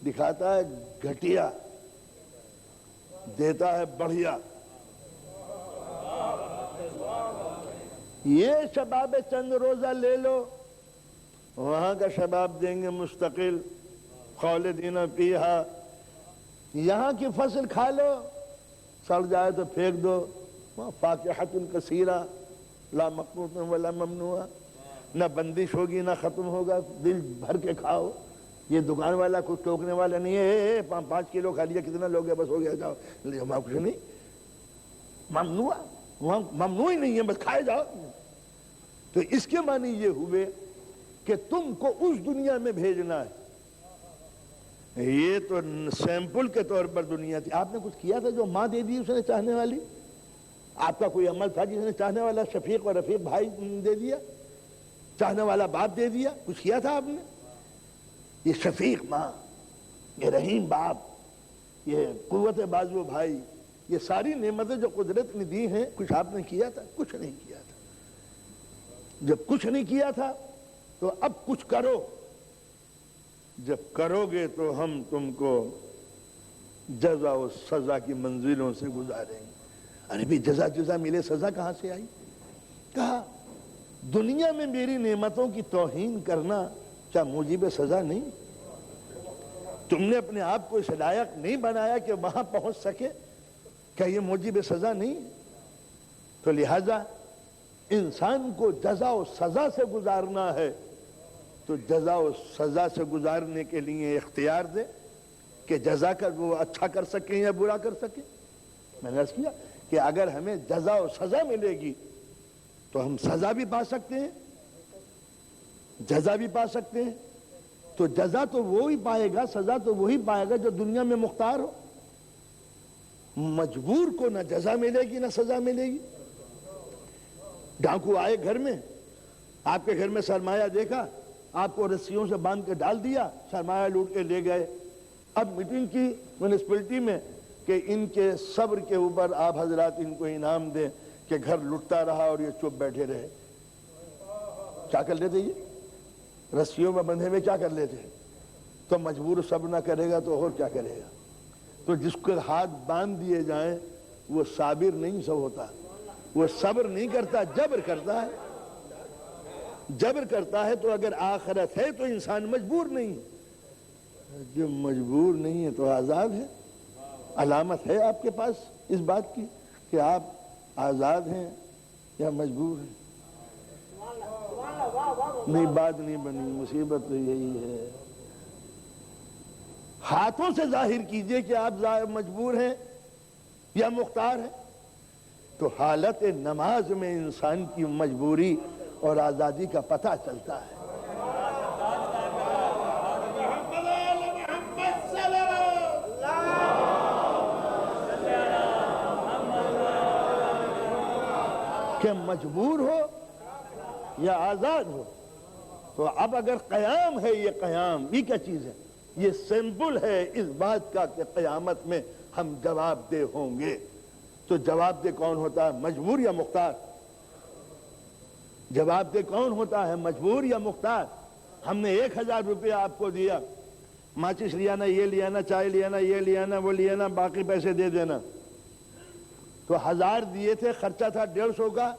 دکھاتا ہے گھٹیا، دیتا ہے بڑھیا. یہ شباب چند روزہ لے لو، وہاں کا شباب دیں گے مستقل، خالدین فیہا. یہاں کی فصل کھا لو، سڑ جائے تو پھینک دو. فاکہۃ کثیرہ لا مقنوۃ ولا ممنوع، نہ بندش ہوگی نہ ختم ہوگا، دل بھر کے کھاؤ. یہ دکان والا کچھ ٹوکنے والا نہیں ہے. 5 کلو کھا لیا، کتنا لوگ ہیں، بس ہو گیا، جاؤ. وہاں کچھ نہیں، ممنوع، وہاں ممنوع ہی نہیں ہے، بس کھائے جاؤ. تو اس کے معنی یہ ہوئے کہ تم کو اس دنیا میں بھیجنا ہے. یہ تو سیمپل کے طور پر دنیا تھی. آپ نے کچھ کیا تھا جو ماں دے دی اس نے چاہنے والی؟ آپ کا کوئی عمل تھا جس نے چاہنے والا شفیق اور رفیق بھائی دے دیا، چاہنے والا باپ دے دیا؟ کچھ کیا تھا آپ نے؟ یہ شفیق ماں، یہ رحیم باپ، یہ قوت بازو بھائی، یہ ساری نعمتیں جو قدرت نے دی ہیں، کچھ آپ نے کیا تھا؟ کچھ نہیں کیا تھا. جب کچھ نہیں کیا تھا تو اب کچھ کرو. جب کرو گے تو ہم تم کو جزا و سزا کی منزلوں سے گزاریں گے. ارے بھی جزا ملے، سزا کہاں سے آئی؟ کہا دنیا میں میری نعمتوں کی توہین کرنا کیا موجب سزا نہیں؟ تم نے اپنے آپ کو اس لائق نہیں بنایا کہ وہاں پہنچ سکے، کیا یہ موجب سزا نہیں؟ تو لہذا انسان کو جزا و سزا سے گزارنا ہے تو جزا و سزا سے گزارنے کے لیے اختیار دے کہ جزا کا وہ اچھا کر سکیں یا برا کر سکیں. میں نے عرض کیا کہ اگر ہمیں جزا و سزا ملے گی تو ہم سزا بھی پا سکتے ہیں، جزا بھی پا سکتے ہیں. تو جزا تو وہی پائے گا، سزا تو وہی پائے گا جو دنیا میں مختار ہو. مجبور کو نہ جزا ملے گی نہ سزا ملے گی. ڈاکو آئے گھر میں، آپ کے گھر میں سرمایہ دیکھا، آپ کو رسیوں سے باندھ کے ڈال دیا، سرمایہ لوٹ کے لے گئے. اب میٹنگ کی میونسپلٹی میں کہ ان کے صبر کے اوپر آپ حضرات ان کو انعام دیں کہ گھر لٹتا رہا اور یہ چپ بیٹھے رہے. کیا کر لیتے؟ یہ رسیوں میں بندھے ہوئے کیا کر لیتے؟ تو مجبور صبر نہ کرے گا تو اور کیا کرے گا؟ تو جس کو ہاتھ باندھ دیے جائیں وہ صابر نہیں سو ہوتا، وہ صبر نہیں کرتا، جبر کرتا ہے. جبر کرتا ہے. تو اگر آخرت ہے تو انسان مجبور نہیں، جو مجبور نہیں ہے تو آزاد ہے. علامت ہے آپ کے پاس اس بات کی کہ آپ آزاد ہیں یا مجبور ہیں؟ نہیں، بات نہیں بنی. مصیبت تو یہی ہے. ہاتھوں سے ظاہر کیجئے کہ آپ مجبور ہیں یا مختار ہیں. تو حالت نماز میں انسان کی مجبوری اور آزادی کا پتہ چلتا ہے. کہ مجبور ہو یا آزاد ہو. تو اب اگر قیام ہے، یہ قیام یہ کیا چیز ہے؟ یہ سمبل ہے اس بات کا کہ قیامت میں ہم جواب دہ ہوں گے. تو جواب دہ کون ہوتا ہے؟ مجبور یا مختار؟ جواب دہ کون ہوتا ہے؟ مجبور یا مختار؟ ہم نے 1000 روپیہ آپ کو دیا، ماچس لیا نا، یہ لیا نا، چائے لیا نا، یہ لیا نا، وہ لیا نا، باقی پیسے دے دینا. تو 1000 دیے تھے، خرچہ تھا 150 کا.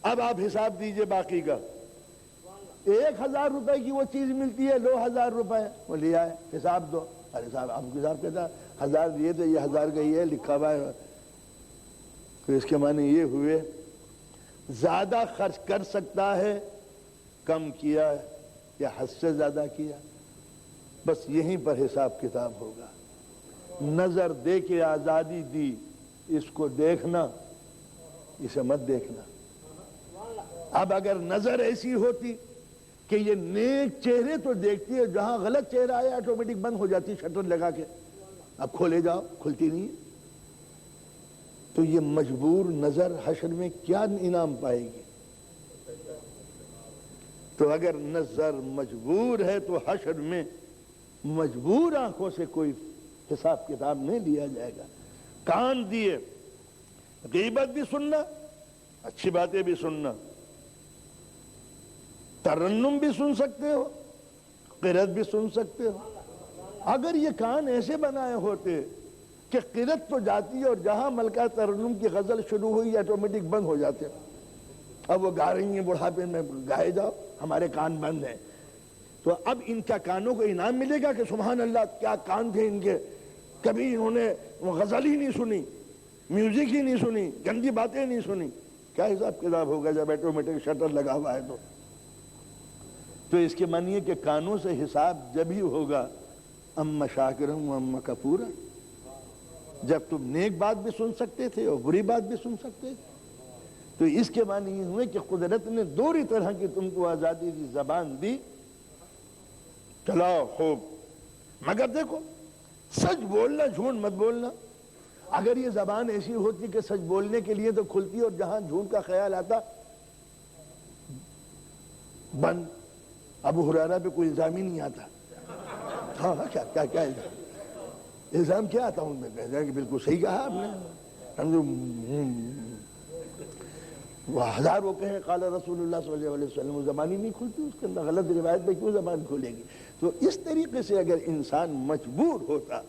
اب آپ حساب دیجئے باقی کا. 1000 روپے کی وہ چیز ملتی ہے، لو 1000 روپے وہ لیا ہے، حساب دو. ارے صاحب آپ کو حساب کہتا 1000 دیے تھے، یہ 1000 کا یہ لکھا ہوا ہے. تو اس کے معنی یہ ہوئے زیادہ خرچ کر سکتا ہے، کم کیا یا حد سے زیادہ کیا. بس یہیں پر حساب کتاب ہوگا. نظر دے کے آزادی دی، اس کو دیکھنا، اسے مت دیکھنا. اب اگر نظر ایسی ہوتی کہ یہ نیک چہرے تو دیکھتی ہے، جہاں غلط چہرہ آیا آٹومیٹک بند ہو جاتی شٹر لگا کے، اب کھولے جاؤ، کھلتی نہیں. تو یہ مجبور نظر حشر میں کیا انعام پائے گی؟ تو اگر نظر مجبور ہے تو حشر میں مجبور آنکھوں سے کوئی حساب کتاب نہیں لیا جائے گا. کان دیے، غیبت بھی سننا، اچھی باتیں بھی سننا، ترنم بھی سن سکتے ہو، قرأت بھی سن سکتے ہو. اگر یہ کان ایسے بنائے ہوتے کہ قرأت تو جاتی ہے اور جہاں ملکہ ترنم کی غزل شروع ہوئی آٹومیٹک بند ہو جاتے. اب وہ گا رہی ہیں بڑھاپے میں، گائے جاؤ، ہمارے کان بند ہیں. تو اب ان کا کانوں کو انعام ملے گا کہ سبحان اللہ کیا کان تھے ان کے، کبھی انہوں نے غزل ہی نہیں سنی، میوزک ہی نہیں سنی، گندی باتیں نہیں سنی. کیا حساب کتاب ہوگا جب آٹومیٹک شٹر لگا ہوا ہے؟ تو اس کے معنی ہے کہ کانوں سے حساب جب ہی ہوگا اما شاکرم و اما کفورا، جب تم نیک بات بھی سن سکتے تھے اور بری بات بھی سن سکتے تھے. تو اس کے معنی یہ ہوئے کہ قدرت نے دوری طرح کی تم کو آزادی دی، زبان دی، چلاؤ خوب، مگر دیکھو سچ بولنا، جھوٹ مت بولنا. اگر یہ زبان ایسی ہوتی کہ سچ بولنے کے لیے تو کھلتی اور جہاں جھوٹ کا خیال آتا بند. ابو ہریرہ پہ کوئی الزام ہی نہیں آتا. ہاں کیا الزام کیا آتا ہوں میں؟ کہتا ہے کہ بالکل صحیح کہا آپ نے. وہ 1000 وہ کہیں قال رسول اللہ صلی اللہ علیہ وسلم، وہ زبان ہی نہیں کھلتی اس کے اندر. غلط روایت پہ کیوں زبان کھلے گی؟ تو اس طریقے سے اگر انسان مجبور ہوتا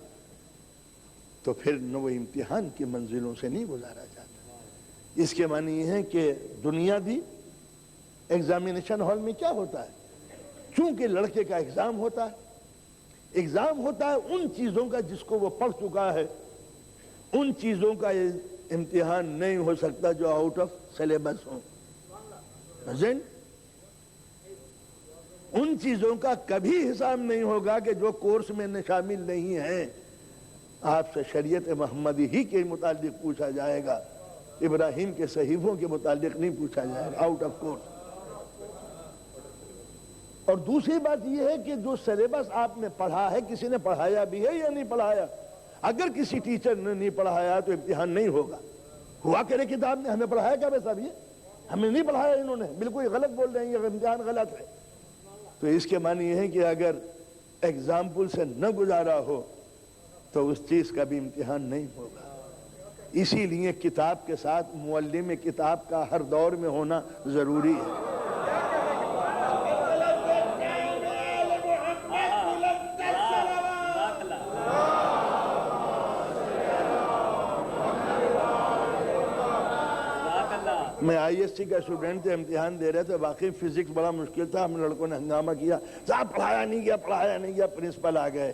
تو پھر نہ وہ امتحان کی منزلوں سے نہیں گزارا جاتا. اس کے معنی یہ ہے کہ دنیا دی ایگزامینیشن ہال میں کیا ہوتا ہے؟ چونکہ لڑکے کا ایگزام ہوتا ہے، ایگزام ہوتا ہے ان چیزوں کا جس کو وہ پڑھ چکا ہے. ان چیزوں کا امتحان نہیں ہو سکتا جو آؤٹ آف سلیبس ہوں. ان چیزوں کا کبھی حساب نہیں ہوگا کہ جو کورس میں شامل نہیں ہیں. آپ سے شریعت محمدی ہی کے متعلق پوچھا جائے گا، ابراہیم کے صحیفوں کے متعلق نہیں پوچھا جائے گا، آؤٹ آف کورس. اور دوسری بات یہ ہے کہ جو سلیبس آپ نے پڑھا ہے کسی نے پڑھایا بھی ہے یا نہیں پڑھایا؟ اگر کسی ٹیچر نے نہیں پڑھایا تو امتحان نہیں ہوگا. ہوا کرے کتاب نے ہمیں پڑھایا کیا صاحب؟ یہ ہمیں نہیں پڑھایا انہوں نے، بالکل غلط بول رہے ہیں، یہ امتحان غلط ہے. تو اس کے معنی یہ ہے کہ اگر ایگزامپل سے نہ گزارا ہو تو اس چیز کا بھی امتحان نہیں ہوگا. اسی لیے کتاب کے ساتھ معلم کتاب کا ہر دور میں ہونا ضروری ہے. میں آئی ایس سی کا اسٹوڈنٹ تھے، امتحان دے رہے تھے، واقعی فزکس بڑا مشکل تھا. ہم لڑکوں نے ہنگامہ کیا، صاحب پڑھایا نہیں گیا. پرنسپل آ گئے،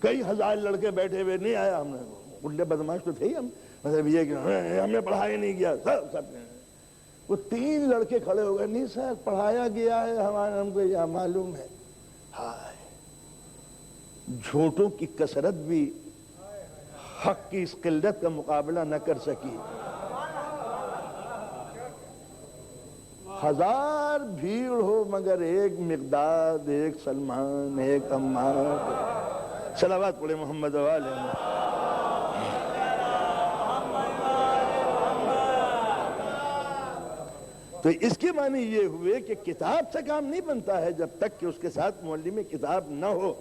کئی ہزار لڑکے بیٹھے ہوئے، نہیں آیا. ہم نے اُلے بدماش تو تھے ہی ہم، مطلب یہ کہ ہمیں پڑھایا نہیں گیا. سب نے وہ 3 لڑکے کھڑے ہو گئے، نہیں سر پڑھایا گیا ہے، ہم کو یہ معلوم ہے. ہائے، جھوٹوں کی کثرت بھی حق کی اس قلت کا مقابلہ نہ کر سکی. 1000 بھیڑ ہو مگر ایک مقداد، ایک سلمان، ایک عمار. صلوات پڑھے محمد و آل محمد. تو اس کے معنی یہ ہوئے کہ کتاب سے کام نہیں بنتا ہے جب تک کہ اس کے ساتھ معلم کتاب نہ ہو.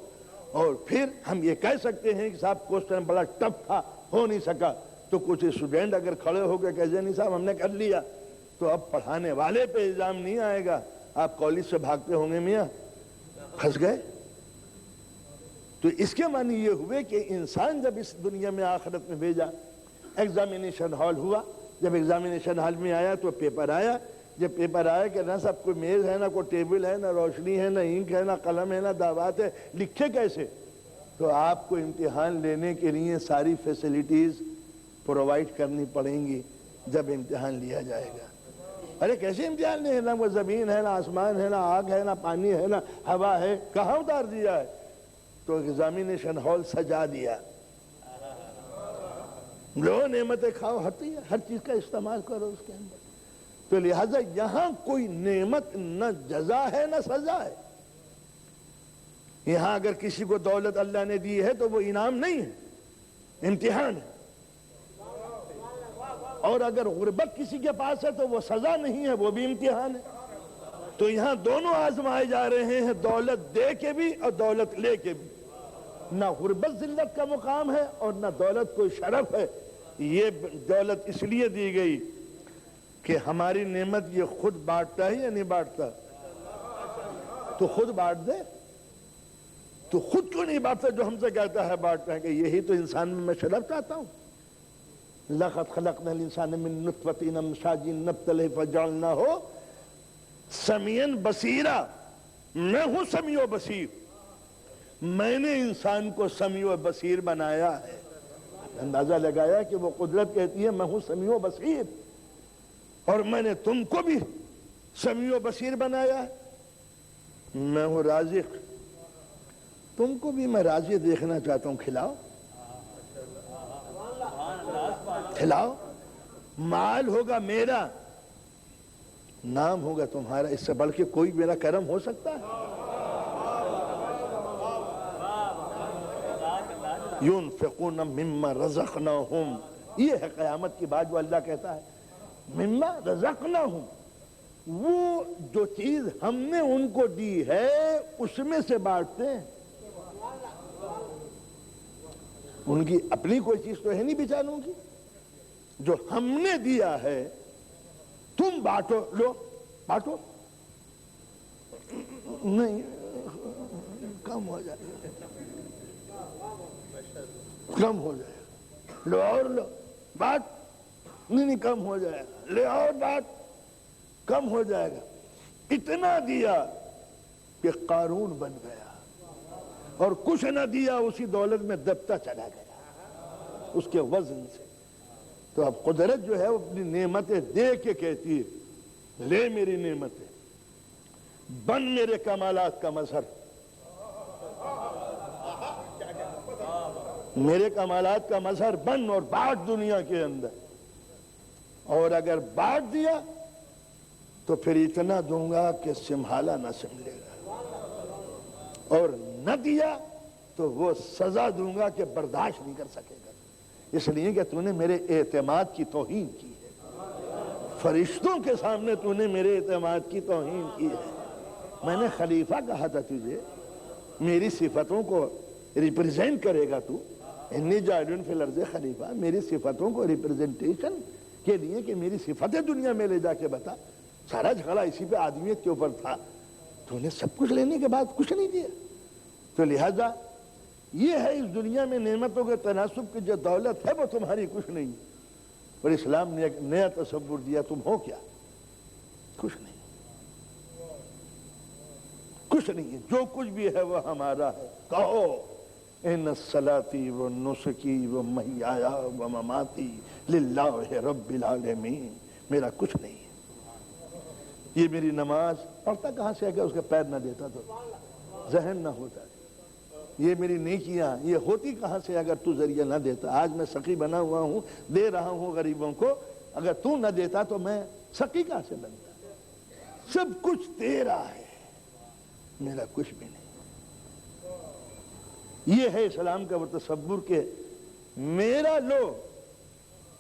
اور پھر ہم یہ کہہ سکتے ہیں کہ صاحب کوسچن بڑا ٹف تھا، ہو نہیں سکا، تو کچھ اسٹوڈنٹ اگر کھڑے ہو کے کہتے نہیں صاحب ہم نے کر لیا، تو اب پڑھانے والے پہ الزام نہیں آئے گا. آپ کالج سے بھاگتے ہوں گے میاں، پھنس گئے. تو اس کے معنی یہ ہوئے کہ انسان جب اس دنیا میں آخرت میں بھیجا، ایگزامینیشن ہال ہوا. جب ایگزامینیشن ہال میں آیا تو پیپر آیا. جب پیپر آیا کہ نہ سب کوئی میز ہے، نہ کوئی ٹیبل ہے، نہ روشنی ہے، نہ انک ہے، نہ قلم ہے، نہ دعوات ہے، لکھے کیسے؟ تو آپ کو امتحان لینے کے لیے ساری فیسلٹیز پرووائڈ کرنی پڑیں گی جب امتحان لیا جائے گا. ارے کیسے امتحان نہیں ہے؟ نہ وہ زمین ہے، نہ آسمان ہے، نہ آگ ہے، نہ پانی ہے، نہ ہوا ہے، کہاں اتار دیا ہے؟ تو ایگزامینیشن ہال سجا دیا. لو نعمتیں کھاؤ، ہر چیز کا استعمال کرو اس کے اندر. تو لہٰذا یہاں کوئی نعمت نہ جزا ہے نہ سزا ہے. یہاں اگر کسی کو دولت اللہ نے دی ہے تو وہ انعام نہیں ہے، امتحان ہے. اور اگر غربت کسی کے پاس ہے تو وہ سزا نہیں ہے، وہ بھی امتحان ہے. تو یہاں دونوں آزمائے جا رہے ہیں، دولت دے کے بھی اور دولت لے کے بھی. نہ غربت ذلت کا مقام ہے اور نہ دولت کوئی شرف ہے. یہ دولت اس لیے دی گئی کہ ہماری نعمت یہ خود بانٹتا ہے یا نہیں بانٹتا؟ تو خود بانٹ دے. تو خود کیوں نہیں بانٹتا جو ہم سے کہتا ہے بانٹتا ہے؟ کہ یہی تو انسان میں شرف چاہتا ہوں. لَقَدْ خَلَقْنَا الْإِنسَانَ مِن نُطْفَةٍ أَمْشَاجٍ نَبْتَلِهِ فَجَعَلْنَاهُ سَمِيعًا بَصِيرًا. میں ہوں سمیع و بصیر، میں نے انسان کو سمیع و بصیر بنایا ہے. اندازہ لگایا کہ وہ قدرت کہتی ہے میں ہوں سمیع و بصیر، اور میں نے تم کو بھی سمیع و بصیر بنایا ہے. میں ہوں رازق، تم کو بھی میں راضی دیکھنا چاہتا ہوں. کھلاؤ کھلاؤ. مال ہوگا میرا، نام ہوگا تمہارا. اس سے بڑھ کے کوئی میرا کرم ہو سکتا ہے؟ يُنْفِقُونَ مِمَّا رَزَقْنَاهُمْ. یہ ہے قیامت کی بات جو اللہ کہتا ہے مما رزقناہم. وہ جو چیز ہم نے ان کو دی ہے اس میں سے بانٹتے ہیں. ان کی اپنی کوئی چیز تو ہے نہیں بیچاروں کی. جو ہم نے دیا ہے تم بانٹو، لو بانٹو. نہیں کم ہو جائے گا، کم ہو جائے گا. لو اور لو، بات نہیں کم ہو جائے گا. لے اور بات کم ہو جائے گا. اتنا دیا کہ قارون بن گیا، اور کچھ نہ دیا اسی دولت میں دبتا چلا گیا اس کے وزن سے. تو اب قدرت جو ہے وہ اپنی نعمتیں دے کے کہتی ہے لے میری نعمتیں. بن میرے کمالات کا مظہر، میرے کمالات کا مظہر بن اور بانٹ دنیا کے اندر، اور اگر بانٹ دیا تو پھر اتنا دوں گا کہ سنبھالا نہ سنبھلے گا، اور نہ دیا تو وہ سزا دوں گا کہ برداشت نہیں کر سکے گا، اس لیے کہ تو نے میرے اعتماد کی توہین کی ہے، فرشتوں کے سامنے تو نے میرے اعتماد کی توہین کی ہے۔ میں نے خلیفہ کہا تھا تجھے، میری صفتوں کو ریپرزینٹ کرے گا تو، انی جاعل فی الارض خلیفہ، میری صفتوں کو ریپرزنٹیشن کے لیے کہ میری صفتیں دنیا میں لے جا کے بتا۔ سارا جھگڑا اسی پہ آدمیت کے اوپر تھا، تو نے سب کچھ لینے کے بعد کچھ نہیں دیا، تو لہذا یہ ہے اس دنیا میں نعمتوں کے تناسب کی جو دولت ہے وہ تمہاری کچھ نہیں، اور اسلام نے ایک نیا تصور دیا، تم ہو کیا؟ کچھ نہیں، کچھ نہیں ہے، جو کچھ بھی ہے وہ ہمارا ہے۔ کہو ان الصلاۃ ونسکی ومحیایا ومماتی للہ رب العالمین، میرا کچھ نہیں ہے۔ یہ میری نماز پڑھتا کہاں سے اگر اس کے پیر نہ دیتا تو ذہن نہ ہوتا، یہ میری نیکیاں یہ ہوتی کہاں سے اگر تو ذریعہ نہ دیتا۔ آج میں سخی بنا ہوا ہوں، دے رہا ہوں غریبوں کو، اگر تو نہ دیتا تو میں سخی کہاں سے بنتا؟ سب کچھ تیرا ہے، میرا کچھ بھی نہیں۔ یہ ہے اسلام کا وہ تصور کہ میرا لو،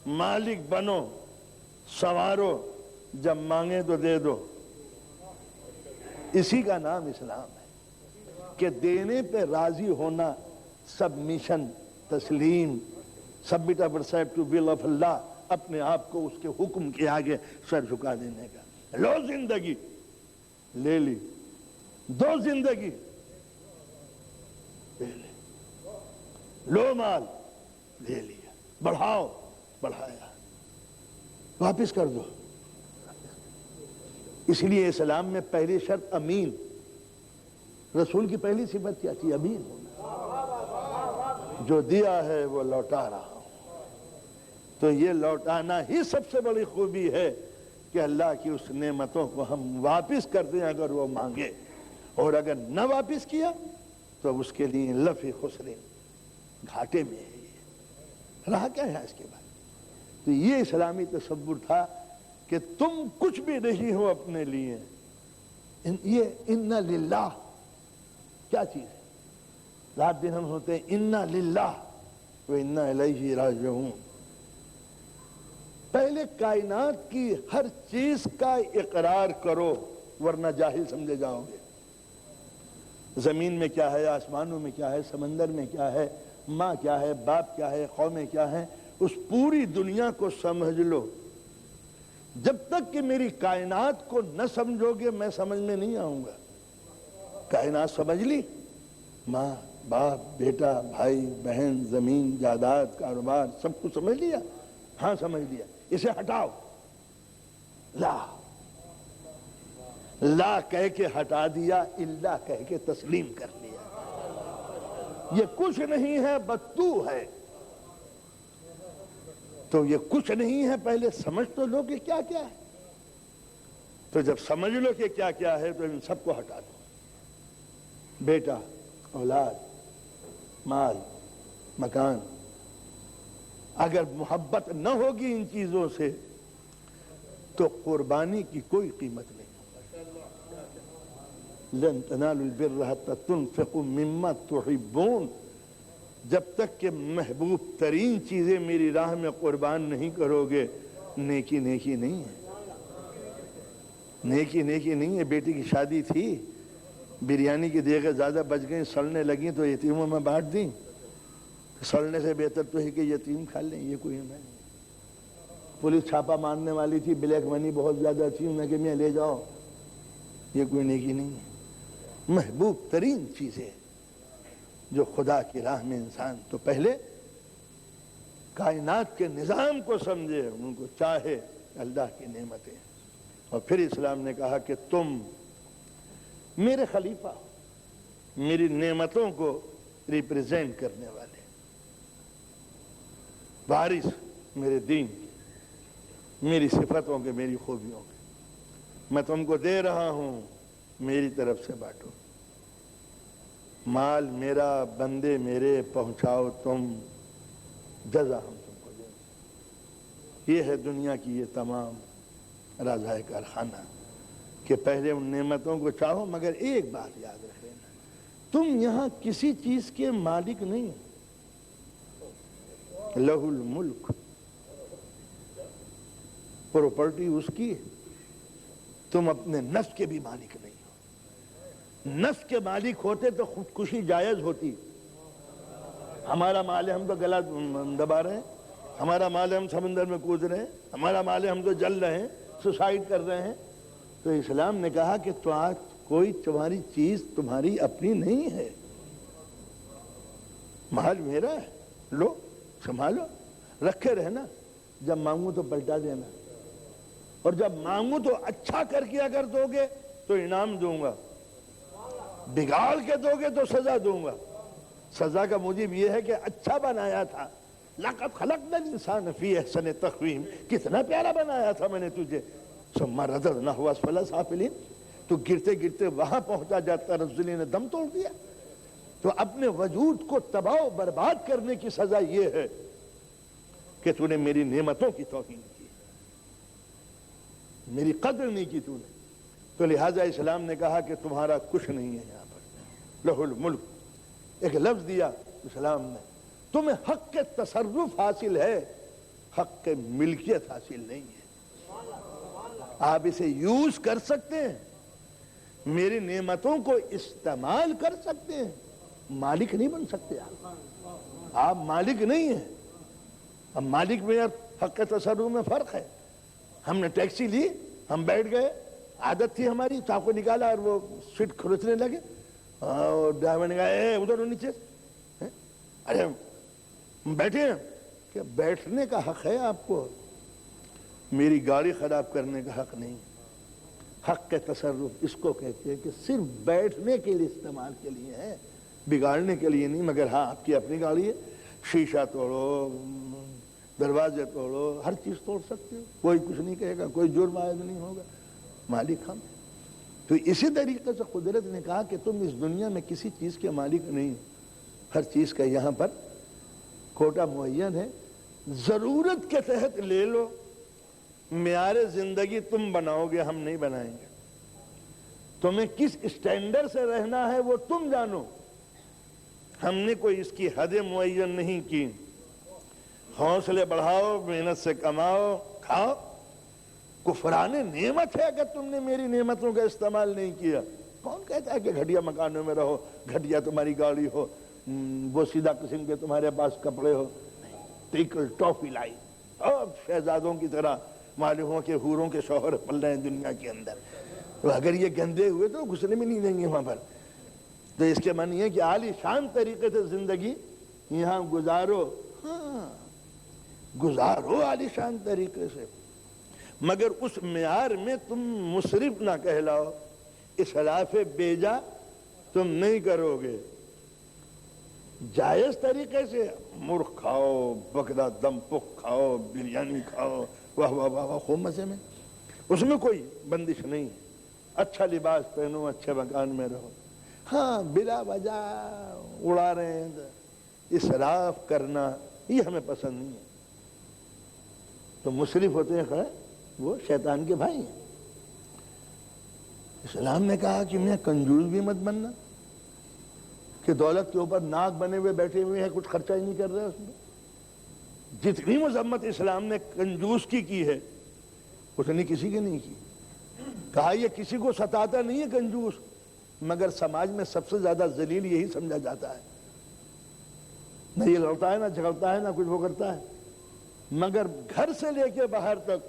مالک بنو، سوارو، جب مانگے تو دے دو، اسی کا نام اسلام ہے کہ دینے پہ راضی ہونا، سبمیشن، تسلیم، سبمٹ اور سیٹ ٹو ول آف اللہ، اپنے آپ کو اس کے حکم کے آگے سر جھکا دینے کا۔ لو زندگی لے لی، دو زندگی لے لی، لو مال لے لیا، بڑھاؤ بڑھایا، واپس کر دو۔ اس لیے اسلام میں پہلی شرط امین، رسول کی پہلی صفت کیا تھی؟ امین ہونا، جو دیا ہے وہ لوٹا رہا ہوں۔ تو یہ لوٹانا ہی سب سے بڑی خوبی ہے کہ اللہ کی اس نعمتوں کو ہم واپس کر دیں اگر وہ مانگے، اور اگر نہ واپس کیا تو اس کے لیے لفی خسرین، گھاٹے میں ہے۔ یہ رہا کیا ہے اس کے بعد؟ تو یہ اسلامی تصور تھا کہ تم کچھ بھی نہیں ہو اپنے لیے، یہ اِنَّ للہ کیا چیز ہے؟ رات دن ہم ہوتے ہیں اِنَّ للہ وَإِنَّا إِلَيْهِ رَاجِعُونَ۔ پہلے کائنات کی ہر چیز کا اقرار کرو ورنہ جاہل سمجھے جاؤ گے۔ زمین میں کیا ہے، آسمانوں میں کیا ہے، سمندر میں کیا ہے، ماں کیا ہے، باپ کیا ہے، قومیں کیا ہیں، اس پوری دنیا کو سمجھ لو۔ جب تک کہ میری کائنات کو نہ سمجھو گے میں سمجھ میں نہیں آؤں گا۔ کائنات سمجھ لی، ماں باپ بیٹا بھائی بہن زمین جائیداد کاروبار سب کچھ سمجھ لیا؟ ہاں سمجھ لیا، اسے ہٹاؤ، لا لا کہہ کے ہٹا دیا، اللہ کہہ کے تسلیم کر لیا۔ یہ کچھ نہیں ہے بس تو ہے، تو یہ کچھ نہیں ہے پہلے سمجھ تو لو کہ کیا کیا ہے، تو جب سمجھ لو کہ کیا کیا ہے تو ان سب کو ہٹا دو۔ بیٹا، اولاد، مال، مکان، اگر محبت نہ ہوگی ان چیزوں سے تو قربانی کی کوئی قیمت نہیں۔ لن تنالوا البر حتى تنفقوا مما تحبون، جب تک کہ محبوب ترین چیزیں میری راہ میں قربان نہیں کرو گے نیکی نیکی نہیں ہے، نیکی نیکی نہیں ہے۔ بیٹی کی شادی تھی، بریانی کی دیگیں زیادہ بچ گئیں، سڑنے لگیں تو یتیموں میں بانٹ دیں، سڑنے سے بہتر تو ہے کہ یتیم کھا لیں، یہ کوئی ہمیں نہیں۔ پولیس چھاپا مارنے والی تھی، بلیک منی بہت زیادہ تھی، انہیں کہ میں لے جاؤ، یہ کوئی نیکی نہیں ہے۔ محبوب ترین چیزیں جو خدا کی راہ میں انسان تو پہلے کائنات کے نظام کو سمجھے، ان کو چاہے اللہ کی نعمتیں، اور پھر اسلام نے کہا کہ تم میرے خلیفہ ہو، میری نعمتوں کو ریپریزینٹ کرنے والے، وارث میرے دین کی، میری صفتوں کے، میری خوبیوں کے۔ میں تم کو دے رہا ہوں میری طرف سے بانٹو، مال میرا بندے میرے پہنچاؤ تم، جزا ہم تم کو دیں گے۔ یہ ہے دنیا کی یہ تمام رازۂ کارخانہ کہ پہلے ان نعمتوں کو چاہو، مگر ایک بات یاد رکھے نا، تم یہاں کسی چیز کے مالک نہیں ہو، لہ الملک، پراپرٹی اس کی ہے، تم اپنے نفس کے بھی مالک نہیں ہو۔ نفس کے مالک ہوتے تو خودکشی جائز ہوتی۔ ہمارا مال ہے ہم تو گلا دبا رہے ہیں، ہمارا مال ہے ہم سمندر میں کود رہے ہیں، ہمارا مال ہے ہم تو جل رہے ہیں، سوسائڈ کر رہے ہیں۔ تو اسلام نے کہا کہ تو آج کوئی تمہاری چیز تمہاری اپنی نہیں ہے، مال میرا ہے، لو سنبھالو، رکھے رہنا، جب مانگوں تو پلٹا دینا، اور جب مانگوں تو اچھا کر کے اگر دو گے تو انعام دوں گا، بگاڑ کے دو گے تو سزا دوں گا۔ سزا کا موجب یہ ہے کہ اچھا بنایا تھا، لقد خلقنا الانسان فی احسن تقویم، کتنا پیارا بنایا تھا میں نے تجھے، ثم رددناہ اسفل سافلین، تو گرتے گرتے وہاں پہنچا جاتا، رسولی نے دم توڑ دیا۔ تو اپنے وجود کو تباہ و برباد کرنے کی سزا یہ ہے کہ تو نے میری نعمتوں کی توہین کی، میری قدر نہیں کی تو نے۔ تو لہٰذا اسلام نے کہا کہ تمہارا کچھ نہیں ہے یہاں پر، لہ الملک، ایک لفظ دیا اسلام نے، تمہیں حق کے تصرف حاصل ہے، حق کے ملکیت حاصل نہیں ہے۔ آپ اسے یوز کر سکتے ہیں، میری نعمتوں کو استعمال کر سکتے ہیں، مالک نہیں بن سکتے آپ مالک نہیں ہیں۔ اب مالک میں حق کے تصرف میں فرق ہے۔ ہم نے ٹیکسی لی، ہم بیٹھ گئے، عادت تھی ہماری، چاقو نکالا اور وہ سیٹ کھرچنے لگے، اور ڈرائیور نے کہا اے ادھر نیچے، ارے بیٹھے ہیں، کہ بیٹھنے کا حق ہے آپ کو، میری گاڑی خراب کرنے کا حق نہیں۔ حق کے تصرف اس کو کہتے ہیں کہ صرف بیٹھنے کے لیے استعمال کے لیے ہے، بگاڑنے کے لیے نہیں۔ مگر ہاں آپ کی اپنی گاڑی ہے، شیشہ توڑو، دروازے توڑو، ہر چیز توڑ سکتے ہو، کوئی کچھ نہیں کہے گا، کوئی جرم عائد نہیں ہوگا، مالک ہم۔ تو اسی طریقے سے قدرت نے کہا کہ تم اس دنیا میں کسی چیز کے مالک نہیں، ہر چیز کا یہاں پر کوٹا معین ہے، ضرورت کے تحت لے لو، معیار زندگی تم بناؤ گے، ہم نہیں بنائیں گے۔ تمہیں کس اسٹینڈرڈ سے رہنا ہے وہ تم جانو، ہم نے کوئی اس کی حد معین نہیں کی۔ حوصلے بڑھاؤ، محنت سے کماؤ، کھاؤ، کفران نعمت ہے اگر تم نے میری نعمتوں کا استعمال نہیں کیا۔ کون کہتا ہے کہ گھٹیا مکانوں میں رہو، گھٹیا تمہاری گاڑی ہو، وہ سیدھا قسم کے تمہارے پاس کپڑے ہو، ٹیکل ٹافی لائی، اور شہزادوں کی طرح معلوم ہو کہ حوروں کے شوہر پل رہے ہیں دنیا کے اندر۔ تو اگر یہ گندے ہوئے تو گھسنے میں نہیں دیں گے وہاں پر۔ تو اس کے معنی ہے کہ عالی شان طریقے سے زندگی یہاں گزارو، ہاں گزارو عالی شان طریقے سے، مگر اس معیار میں تم مصرف نہ کہلاؤ، اسراف بیجا تم نہیں کرو گے، جائز طریقے سے مرغ کھاؤ، بکرا دم پخ کھاؤ، بریانی کھاؤ، واہ واہ واہ واہ، خوب مزے میں، اس میں کوئی بندش نہیں ہے۔ اچھا لباس پہنو، اچھے مکان میں رہو، ہاں بلا وجہ اڑا رہے ہیں، اسراف کرنا یہ ہمیں پسند نہیں ہے۔ تو مصرف ہوتے ہیں خیر وہ شیطان کے بھائی ہیں۔ اسلام نے کہا کہ میں کنجوس بھی مت بننا، کہ دولت کے اوپر ناک بنے ہوئے بیٹھے ہوئے ہیں، کچھ خرچہ ہی نہیں کر رہے اس میں۔ جتنی مذمت اسلام نے کنجوس کی ہے اتنی کسی کی نہیں کی۔ کہا یہ کسی کو ستاتا نہیں ہے کنجوس، مگر سماج میں سب سے زیادہ ذلیل یہی سمجھا جاتا ہے، نہ یہ لڑتا ہے نہ جھگڑتا ہے نہ کچھ وہ کرتا ہے، مگر گھر سے لے کے باہر تک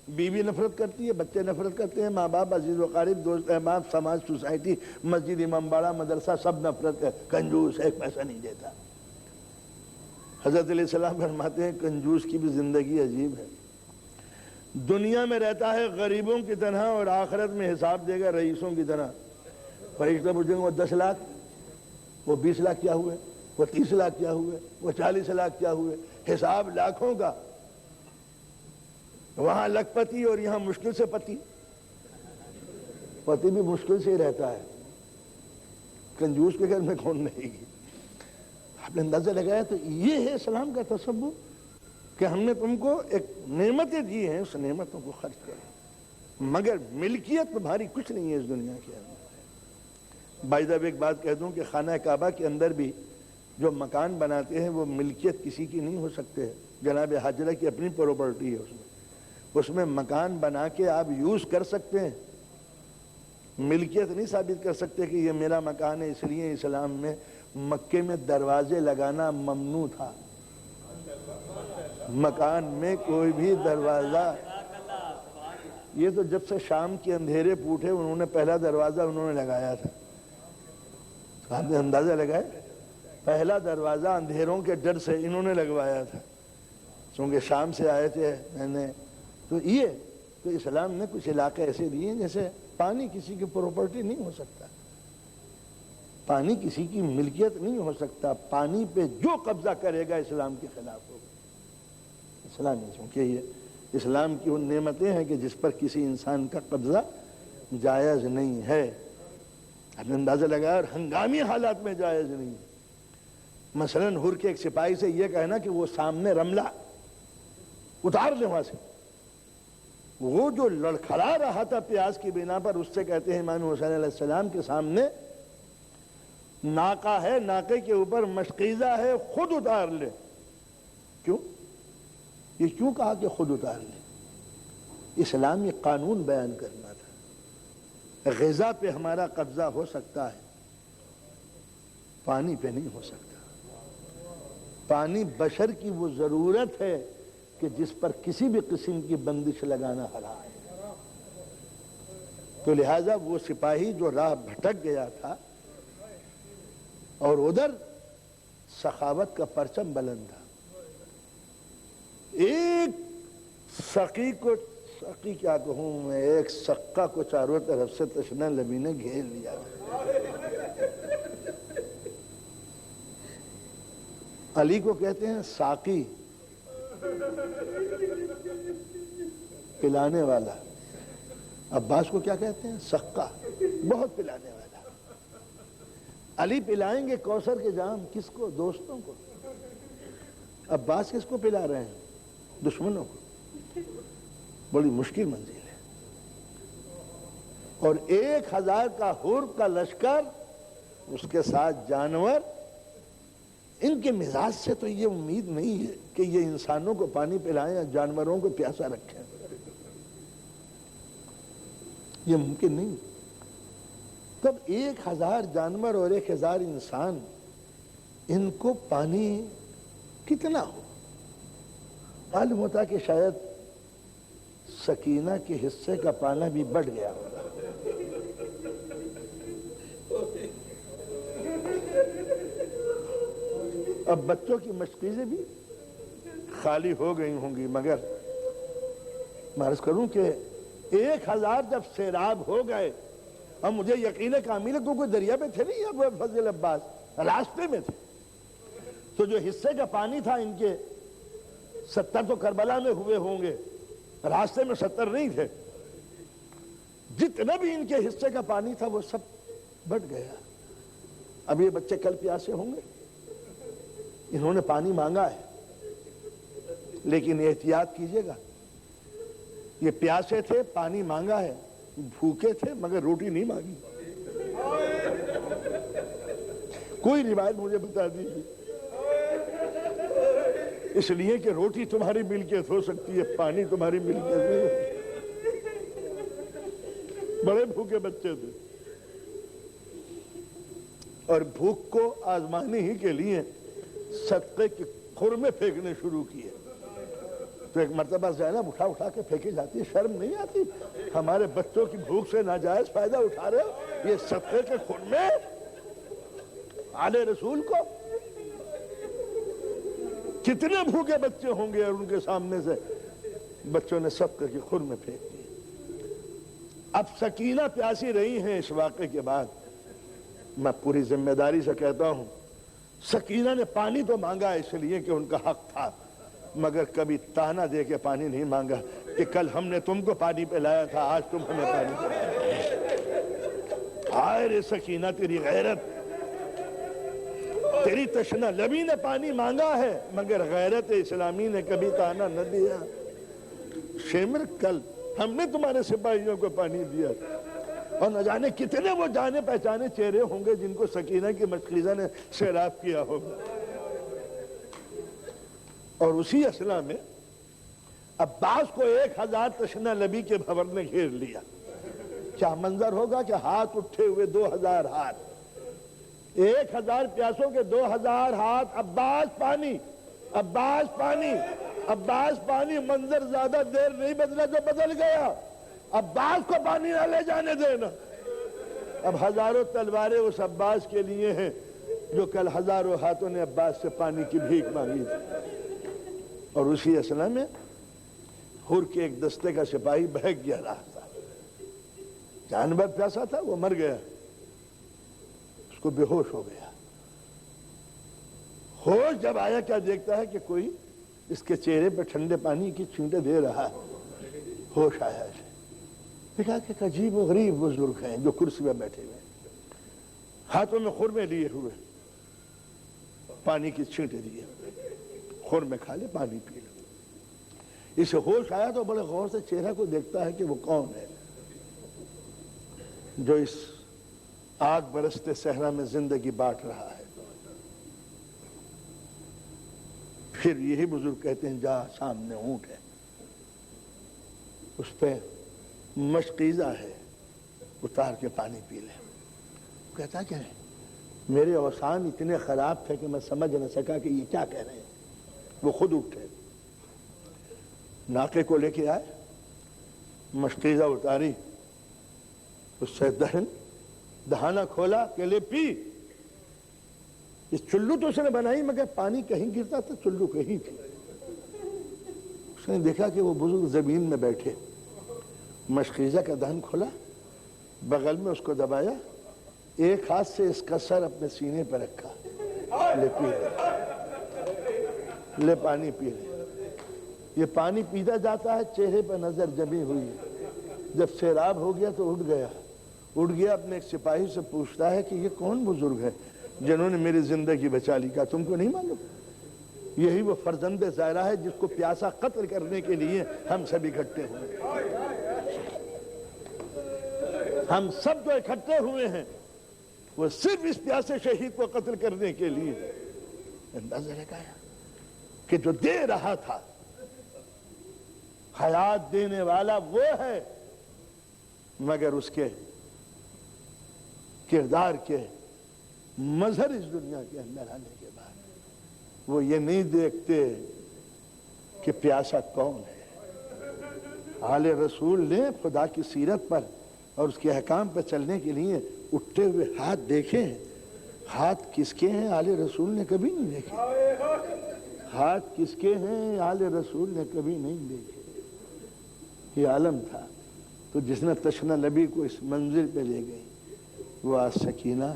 بیوی نفرت کرتی ہے، بچے نفرت کرتے ہیں، ماں باپ، عزیز و قارب، دوست احباب، سماج، سوسائٹی، مسجد، امام باڑہ، مدرسہ، سب نفرت کر، کنجوس ایک پیسہ نہیں دیتا۔ حضرت علیہ السلام فرماتے ہیں کنجوس کی بھی زندگی عجیب ہے، دنیا میں رہتا ہے غریبوں کی طرح اور آخرت میں حساب دے گا رئیسوں کی طرح۔ فرشتہ پوچھیں گے وہ 10 لاکھ، وہ 20 لاکھ کیا ہوئے، وہ 30 لاکھ کیا ہوئے، وہ 40 لاکھ کیا ہوئے، حساب لاکھوں کا، وہاں لکھ پتی اور یہاں مشکل سے پتی۔ پتی بھی مشکل سے ہی رہتا ہے، کنجوس کے گھر میں کون رہے گی؟ آپ نے اندازہ لگایا؟ تو یہ ہے اسلام کا تصور کہ ہم نے تم کو ایک نعمتیں دی ہیں، اس نعمتوں کو خرچ کرو، مگر ملکیت تمہاری کچھ نہیں ہے اس دنیا کے اندر۔ بائی دا وے ایک بات کہہ دوں کہ خانہ کعبہ کے اندر بھی جو مکان بناتے ہیں وہ ملکیت کسی کی نہیں ہو سکتے۔ جناب حاجرہ کی اپنی پراپرٹی ہے، اس میں مکان بنا کے آپ یوز کر سکتے ہیں، ملکیت نہیں ثابت کر سکتے کہ یہ میرا مکان ہے۔ اس لیے اسلام میں مکے میں دروازے لگانا ممنوع تھا، مکان میں کوئی بھی دروازہ۔ یہ تو جب سے شام کے اندھیرے پوٹے انہوں نے پہلا دروازہ انہوں نے لگایا تھا، آپ نے اندازہ لگایا؟ پہلا دروازہ اندھیروں کے ڈر سے انہوں نے لگوایا تھا، چونکہ شام سے آئے تھے میں نے۔ تو یہ تو اسلام نے کچھ علاقے ایسے دیے ہیں جیسے پانی کسی کی پراپرٹی نہیں ہو سکتا، پانی کسی کی ملکیت نہیں ہو سکتا، پانی پہ جو قبضہ کرے گا اسلام کے خلاف ہوگا۔ اسلام چونکہ یہ اسلام کی ان نعمتیں ہیں کہ جس پر کسی انسان کا قبضہ جائز نہیں ہے۔ آپ نے اندازہ لگایا، اور ہنگامی حالات میں جائز نہیں ہے۔ مثلاً ہر کے ایک سپاہی سے یہ کہنا کہ وہ سامنے رملہ اتار لیں وہاں سے، وہ جو لڑکھڑا رہا تھا پیاس کی بنا پر، اس سے کہتے ہیں امام حسین علیہ السلام کے سامنے ناقہ ہے، ناقے کے اوپر مشقیزہ ہے، خود اتار لے۔ کیوں؟ یہ کیوں کہا کہ خود اتار لے؟ اسلامی قانون بیان کرنا تھا۔ غذا پہ ہمارا قبضہ ہو سکتا ہے، پانی پہ نہیں ہو سکتا۔ پانی بشر کی وہ ضرورت ہے کہ جس پر کسی بھی قسم کی بندش لگانا حرام ہے۔ تو لہٰذا وہ سپاہی جو راہ بھٹک گیا تھا اور ادھر سخاوت کا پرچم بلند تھا، ایک سقی کو، سقی کیا کہوں میں، ایک سقہ کو چاروں طرف سے تشنہ لبی نے گھیر لیا۔ علی کو کہتے ہیں ساقی، پلانے والا۔ عباس کو کیا کہتے ہیں؟ سقا، بہت پلانے والا۔ علی پلائیں گے کوثر کے جام کس کو؟ دوستوں کو۔ عباس کس کو پلا رہے ہیں؟ دشمنوں کو۔ بڑی مشکل منزل ہے۔ اور 1000 کا حر کا لشکر، اس کے ساتھ جانور، ان کے مزاج سے تو یہ امید نہیں ہے کہ یہ انسانوں کو پانی پلائیں یا جانوروں کو پیاسا رکھیں، یہ ممکن نہیں۔ تب 1000 جانور اور 1000 انسان، ان کو پانی کتنا ہو؟ معلوم ہوتا کہ شاید سکینہ کے حصے کا پانا بھی بڑھ گیا ہوگا۔ اب بچوں کی مشقیزیں بھی خالی ہو گئی ہوں گی، مگر میں عرض کروں کہ 1000 جب سیراب ہو گئے، اب مجھے یقین کامل ہے تو کوئی دریا پہ تھے نہیں، اب فضل عباس راستے میں تھے۔ تو جو حصے کا پانی تھا ان کے 70 تو کربلا میں ہوئے ہوں گے، راستے میں 70 نہیں تھے۔ جتنا بھی ان کے حصے کا پانی تھا وہ سب بٹ گیا۔ اب یہ بچے کل پیاسے ہوں گے۔ انہوں نے پانی مانگا ہے، لیکن احتیاط کیجئے گا، یہ پیاسے تھے، پانی مانگا ہے، بھوکے تھے مگر روٹی نہیں مانگی۔ کوئی روایت مجھے بتا دیجیے، اس لیے کہ روٹی تمہاری ملکیت ہو سکتی ہے، پانی تمہاری ملکیت نہیں ہو۔ بڑے بھوکے بچے تھے، اور بھوک کو آزمانے ہی کے لیے صدقے کے خرمے پھینکنے شروع کیے۔ تو ایک مرتبہ زینب اٹھا اٹھا کے پھینکی جاتی ہے، شرم نہیں آتی؟ ہمارے بچوں کی بھوک سے ناجائز فائدہ اٹھا رہے ہو، یہ صدقے کے خرمے آل رسول کو؟ کتنے بھوکے بچے ہوں گے، اور ان کے سامنے سے بچوں نے صدقے کے خرمے پھینک دیے۔ اب سکینہ پیاسی رہی ہیں اس واقعے کے بعد۔ میں پوری ذمہ داری سے کہتا ہوں، سکینہ نے پانی تو مانگا اس لیے کہ ان کا حق تھا، مگر کبھی تانا دے کے پانی نہیں مانگا کہ کل ہم نے تم کو پانی پلایا تھا، آج تم ہمیں پانی پلایا۔ ہائے رے سکینہ تیری غیرت، تیری تشنہ لبی نے پانی مانگا ہے مگر غیرت اسلامی نے کبھی تانا نہ دیا۔ شیمر کل ہم نے تمہارے سپاہیوں کو پانی دیا اور نہ جانے کتنے وہ جانے پہچانے چہرے ہوں گے جن کو سکینہ کی مشکیزہ نے سیراب کیا ہوگا۔ اور اسی اصلہ میں عباس کو 1000 تشنہ لبی کے بھور نے گھیر لیا۔ کیا منظر ہوگا کہ ہاتھ اٹھے ہوئے 2000 ہاتھ، 1000 پیاسوں کے 2000 ہاتھ، عباس پانی، عباس پانی، عباس پانی۔ منظر زیادہ دیر نہیں بدلا جو بدل گیا۔ عباس کو پانی نہ لے جانے دینا۔ اب ہزاروں تلواریں اس عباس کے لیے ہیں جو کل ہزاروں ہاتھوں نے عباس سے پانی کی بھیک مانگی تھی۔ اور اسی اثنا میں ہر کے ایک دستے کا سپاہی بہک گیا رہا تھا، جانور پیاسا تھا، وہ مر گیا، اس کو بے ہوش ہو گیا۔ ہوش جب آیا کیا دیکھتا ہے کہ کوئی اس کے چہرے پہ ٹھنڈے پانی کی چھینٹیں دے رہا ہے۔ ہوش آیا اسے، دیکھا کہ ایک عجیب و غریب بزرگ ہیں جو کرسی پہ بیٹھے ہوئے، ہاتھوں میں خرمے لیے ہوئے، پانی کی چھینٹیں دیے، خرمے کھا لے، پانی پی لے۔ اسے ہوش آیا تو بڑے غور سے چہرہ کو دیکھتا ہے کہ وہ کون ہے جو اس آگ برستے صحرا میں زندگی بانٹ رہا ہے۔ پھر یہی بزرگ کہتے ہیں جا سامنے اونٹ ہے، اس پہ مشقیزہ ہے، اتار کے پانی پی لے۔ کہتا کہ میرے اوسان اتنے خراب تھے کہ میں سمجھ نہ سکا کہ یہ کیا کہہ رہے ہیں۔ وہ خود اٹھے، ناقے کو لے کے آئے، مشقیزہ اتاری، اس سے دہانہ کھولا کہ لے پی۔ اس چلو تو اس نے بنائی مگر پانی کہیں گرتا تھا، چلو کہیں تھی۔ اس نے دیکھا کہ وہ بزرگ زمین میں بیٹھے، مشقیزہ کا دہن کھولا، بغل میں اس کو دبایا، ایک ہاتھ سے اس کا سر اپنے سینے پہ رکھا، لے پی لے پانی پی لے۔ یہ پانی پیتا جاتا ہے، چہرے پہ نظر جمی ہوئی، جب سیراب ہو گیا تو اٹھ گیا اپنے ایک سپاہی سے پوچھتا ہے کہ یہ کون بزرگ ہے جنہوں نے میری زندگی بچا لی؟ کہا تم کو نہیں معلوم؟ یہی وہ فرزند زائرہ ہے جس کو پیاسا قتل کرنے کے لیے ہم سب اکٹھے ہوئے، ہم سب جو اکٹھے ہوئے ہیں وہ صرف اس پیاسے شہید کو قتل کرنے کے لیے۔ اندازہ لگایا کہ جو دے رہا تھا، حیات دینے والا وہ ہے، مگر اس کے کردار کے مظہر اس دنیا کے اندر آنے کے بعد وہ یہ نہیں دیکھتے کہ پیاسا کون ہے۔ آل رسول نے خدا کی سیرت پر اور اس کے احکام پر چلنے کے لیے اٹھتے ہوئے ہاتھ دیکھے ہیں۔ ہاتھ کس کے ہیں آل رسول نے کبھی نہیں دیکھے، ہاتھ کس کے ہیں آل رسول نے کبھی نہیں دیکھے۔ یہ عالم تھا تو جس نے تشنہ لبی کو اس منزل پہ لے گئی، وہ آج سکینہ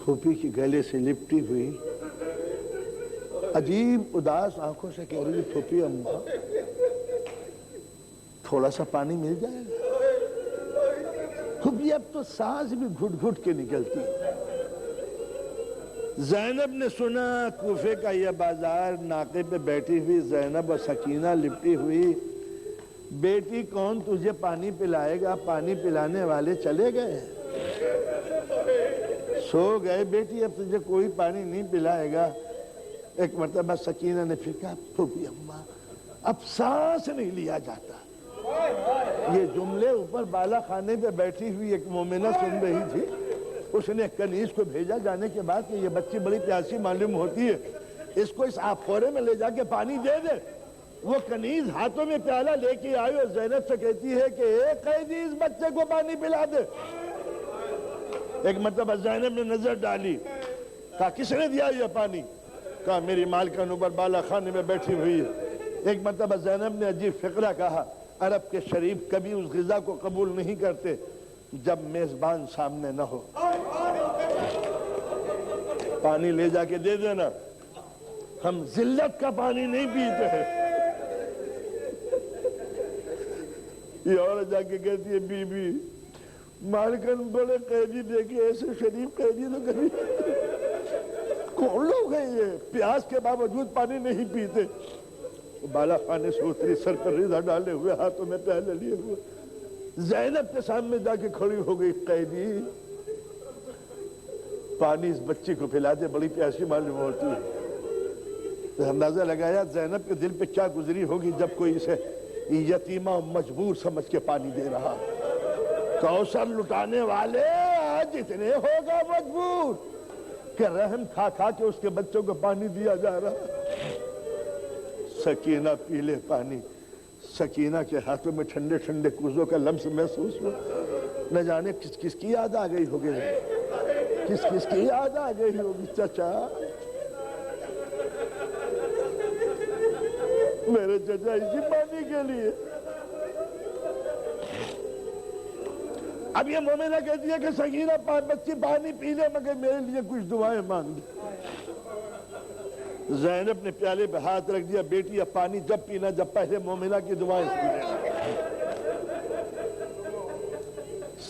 پھوپھی کی گلے سے لپٹی ہوئی عجیب اداس آنکھوں سے کہہ رہی ہے، پھوپھی اماں تھوڑا سا پانی مل جائے گا؟ پھوپھی اب تو سانس بھی گھٹ گھٹ کے نکلتی۔ زینب نے سنا کوفے کا یہ بازار، ناقے پہ بیٹھی ہوئی زینب اور سکینہ لپٹی ہوئی، بیٹی کون تجھے پانی پلائے گا؟ پانی پلانے والے چلے گئے، سو گئے بیٹی، اب تجھے کوئی پانی نہیں پلائے گا۔ ایک مرتبہ سکینہ نے پھر کہا پھوپھی اماں اب سانس نہیں لیا جاتا۔ یہ جملے اوپر بالا خانے پہ بیٹھی ہوئی ایک مومنہ سن رہی تھی۔ اس نے کنیز کو بھیجا جانے کے بعد کہ یہ بچی بڑی پیاسی معلوم ہوتی ہے، اس کو اس آبخورے میں لے جا کے پانی دے دے۔ وہ کنیز ہاتھوں میں پیالہ لے کے آئی اور زینب سے کہتی ہے کہ اے قیدی اس بچے کو پانی پلا دے۔ ایک مرتبہ زینب نے نظر ڈالی، کہا کس نے دیا یہ پانی؟ کہا میری مالکن اوپر بالا خانے میں بیٹھی ہوئی ہے۔ ایک مرتبہ زینب نے عجیب فقرہ کہا، عرب کے شریف کبھی اس غذا کو قبول نہیں کرتے جب میزبان سامنے نہ ہو۔ پانی لے جا کے دے دینا، ہم ذلت کا پانی نہیں پیتے ہیں۔ یہ عورت جا کے کہتی ہے بی بی مالکن بڑے قیدی دیکھے ایسے شریف قیدی تو کبھی کون لوگ ہیں یہ پیاس کے باوجود پانی نہیں پیتے. بالا خانے سے اتری سر پر ریزہ ڈالے ہوئے ہاتھوں میں پیالے لیے ہوئے زینب کے سامنے جا کے کھڑی ہو گئی. قیدی پانی اس بچی کو پھلا دے بڑی پیاسی معلوم ہوتی ہے. اندازہ لگایا زینب کے دل پہ کیا گزری ہوگی جب کوئی اسے یتیمہ مجبور سمجھ کے پانی دے رہا. کوثر لٹانے والے آج اتنے ہوگا مجبور کہ رحم کھا کھا کے اس کے بچوں کو پانی دیا جا رہا. سکینہ پی لے پانی. سکینہ کے ہاتھوں میں ٹھنڈے ٹھنڈے کوزوں کا لمس محسوس ہوا. نہ جانے کس کس کی یاد آ گئی ہوگی, کس کس کی یاد آ گئی ہوگی. چچا میرے چچا اسی پانی کے لیے. اب یہ مومنہ کہتی ہے کہ سکینہ بچی پانی پی لے مگر میرے لیے کچھ دعائیں مانگ دے. زینب نے پیالے پہ ہاتھ رکھ دیا. بیٹی اب پانی جب پینا جب پہلے مومنہ کی دعائیں سنے.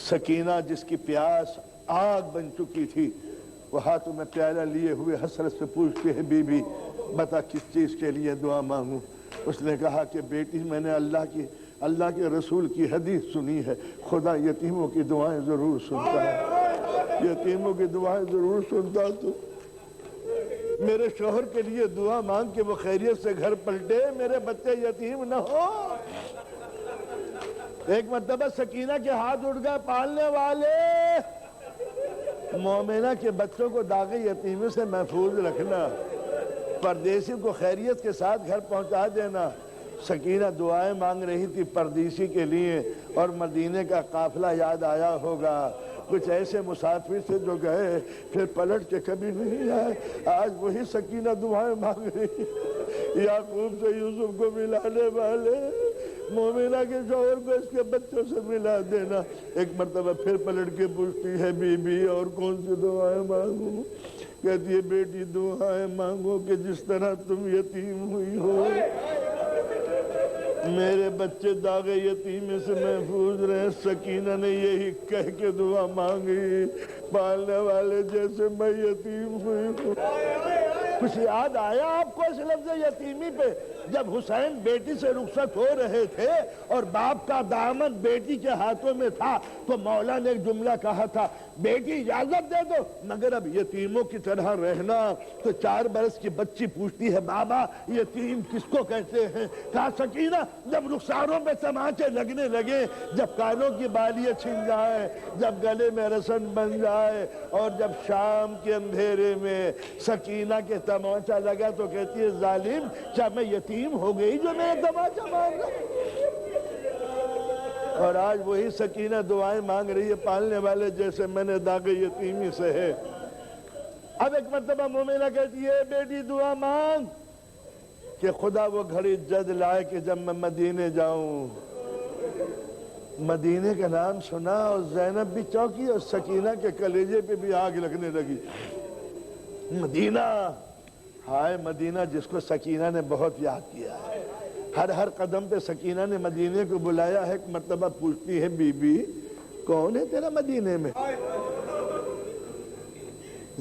سکینہ جس کی پیاس آگ بن چکی تھی وہ ہاتھوں میں پیالہ لیے ہوئے حسرت سے پوچھتی ہے بی بی بتا کس چیز کے لیے دعا مانگوں. اس نے کہا کہ بیٹی میں نے اللہ کے رسول کی حدیث سنی ہے خدا یتیموں کی دعائیں ضرور سنتا ہے. یتیموں کی دعائیں ضرور سنتا. تو میرے شوہر کے لیے دعا مانگ کہ وہ خیریت سے گھر پلٹے میرے بچے یتیم نہ ہو. ایک مرتبہ سکینہ کے ہاتھ اٹھ گئے پالنے والے مومنہ کے بچوں کو داغ یتیمی سے محفوظ رکھنا, پردیسی کو خیریت کے ساتھ گھر پہنچا دینا. سکینہ دعائیں مانگ رہی تھی پردیسی کے لیے اور مدینے کا قافلہ یاد آیا ہوگا. کچھ ایسے مسافر تھے جو گئے پھر پلٹ کے کبھی نہیں آئے. آج وہی سکینہ دعائیں مانگ رہی. یعقوب سے یوسف کو ملانے والے مومنہ کے شوہر کو اس کے بچوں سے ملا دینا. ایک مرتبہ پھر پلٹ کے پوچھتی ہے بی بی اور کون سی دعائیں مانگوں. کہتی ہے بیٹی دعائیں مانگو کہ جس طرح تم یتیم ہوئی ہو میرے بچے داغ یتیمی سے محفوظ رہے. سکینہ نے یہی کہہ کے دعا مانگی پالنے والے جیسے میں یتیم ہوئی ہوں. کچھ یاد آیا آپ کو اس لفظ یتیمی پہ جب حسین بیٹی سے رخصت ہو رہے تھے اور باپ کا دامن بیٹی کے ہاتھوں میں تھا تو مولا نے ایک جملہ کہا تھا بیٹی اجازت دے دو مگر اب یتیموں کی طرح رہنا. تو 4 برس کی بچی پوچھتی ہے بابا یتیم کس کو کہتے ہیں. کہا سکینہ جب رخساروں پہ تماچے لگنے لگے, جب کانوں کی بالیاں چھن جائے, جب گلے میں رسن بن جائے اور جب شام کے اندھیرے میں سکینہ کے تماچا لگا تو کہتی ہے ظالم کیا میں یتیم ہو گئی جو میرے تماچا مار رہا. اور آج وہی سکینہ دعائیں مانگ رہی ہے پالنے والے جیسے میں نے داغ یتیمی سے ہے. اب ایک مرتبہ مومنہ کہتی ہے بیٹی دعا مانگ کہ خدا وہ گھڑی جد لائے کہ جب میں مدینے جاؤں. مدینے کا نام سنا اور زینب بھی چونکی اور سکینہ کے کلیجے پہ بھی آگ لگنے لگی. مدینہ ہائے مدینہ جس کو سکینہ نے بہت یاد کیا ہے. ہر قدم پہ سکینہ نے مدینے کو بلایا ہے. ایک مرتبہ پوچھتی ہے بی بی کون ہے تیرا مدینے میں.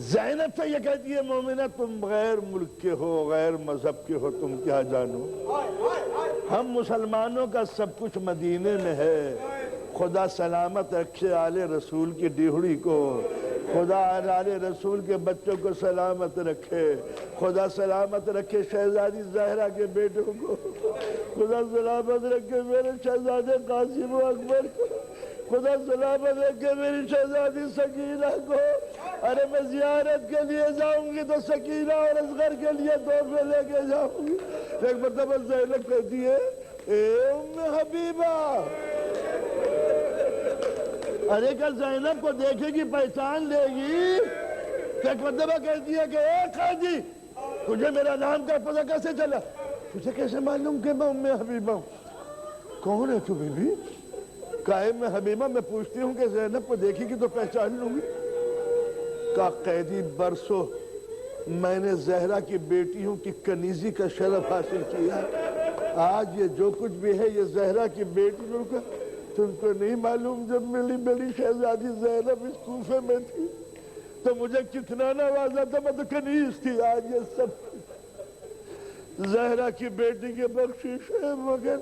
زینب سے یہ کہتی ہے مومنہ تم غیر ملک کے ہو غیر مذہب کے ہو تم کیا جانو. ہم مسلمانوں کا سب کچھ مدینے میں ہے. خدا سلامت رکھے آل رسول کی ڈیہڑی کو. خدا آل رسول کے بچوں کو سلامت رکھے. خدا سلامت رکھے شہزادی زہرہ کے بیٹوں کو. خدا سلامت رکھے میرے شہزادے قاسم و اکبر کو. خدا سلامت رکھے میری شہزادی سکینہ کو. ارے میں زیارت کے لیے جاؤں گی تو سکینہ اور اصغر کے لیے تحفے لے کے جاؤں گی. ایک مرتبہ زینب کہتی ہے اے ام حبیبہ. ارے کل زینب کو دیکھے گی پہچان لے گی. ایک مرتبہ کہتی ہے کہ اے قاضی تجھے میرا نام کا پتہ کیسے چلا. تجھے کیسے معلوم کہ میں ام حبیبہ ہوں. کون ہے تو بی بی. قائم میں حبیبہ میں پوچھتی ہوں کہ زینب کو دیکھی گی تو پہچان لوں گی. کا قیدی برسوں میں نے زہرہ کی بیٹیوں کی کنیزی کا شرف حاصل کیا. آج یہ جو کچھ بھی ہے یہ زہرہ کی بیٹیوں کا تم کو نہیں معلوم جب میری بڑی شہزادی زینب اس کوفے میں تھی تو مجھے کتنا نوازا تھا، میں تو کنیز تھی، آج یہ سب زہرا کی بیٹی کے بخشش ہے۔ مگر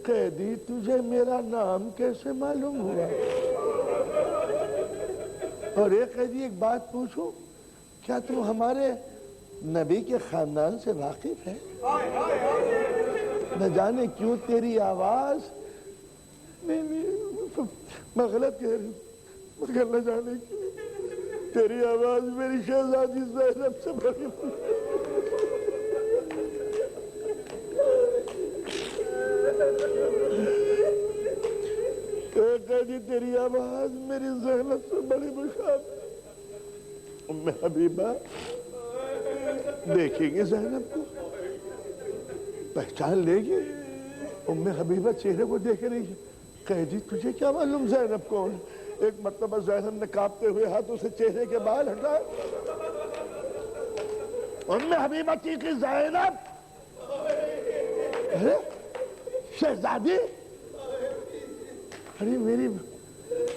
قیدی تجھے میرا نام کیسے معلوم ہوا؟ اور ایک قیدی ایک بات پوچھوں، کیا تم ہمارے نبی کے خاندان سے واقف ہے؟ نہ جانے کیوں تیری آواز، نہیں میں غلط کہہ رہی ہوں، مگر نہ جانے کیوں تیری آواز میری شہزادی زینب سے بڑی قیدی تیری آواز میری زینب سے بڑی مشابہ۔ ام حبیبہ دیکھے گی زینب کو، پہچان لے گی؟ ام حبیبہ چہرے کو دیکھ رہی ہے، قیدی تجھے کیا معلوم زینب کون؟ ایک مرتبہ زینب نے کانپتے ہوئے ہاتھوں سے چہرے کے بال ہٹائے، ام حبیبہ چیخی، زینب! ارے شہزادی، ارے میری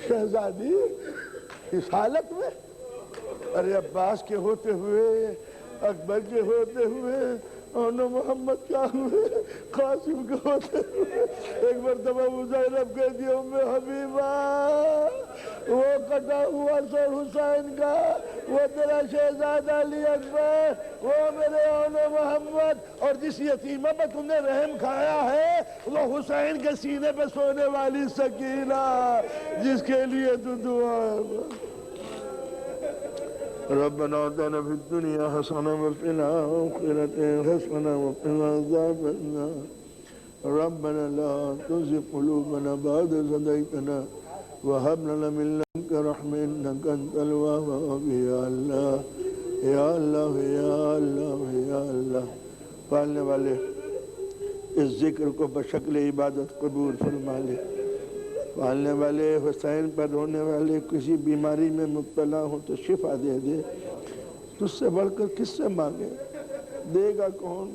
شہزادی اس حالت میں؟ ارے عباس کے ہوتے ہوئے، اکبر کے ہوتے ہوئے، اونو محمد کیا ہوئے، قاسم کے ہوتے ہوئے، ایک مرتبہ وہ زینب کہہ دیا، ام حبیبہ وہ کٹا ہوا سر حسین کا، وہ تیرا شہزادہ علی اکبر، وہ میرے اونو محمد، اور جس یتیمہ پہ تم نے رحم کھایا ہے وہ حسین کے سینے پہ سونے والی سکینہ، جس کے لیے تو دعا ہے۔ ربنا آتنا في الدنيا حسنة وفي الآخرة حسنة وقنا عذاب النار ربنا لا تزغ قلوبنا بعد إذ هديتنا وهب لنا من لدنك رحمة إنك أنت الوهاب یا اللہ یا اللہ یا اللہ یا اللہ۔ پالنے والے اس ذکر کو بشکل عبادت قبول فرما لے۔ پالنے والے حسین پر رونے والے کسی بیماری میں مبتلا ہوں تو شفا دے دے، تجھ سے بڑھ کر کس سے مانگے، دے گا کون؟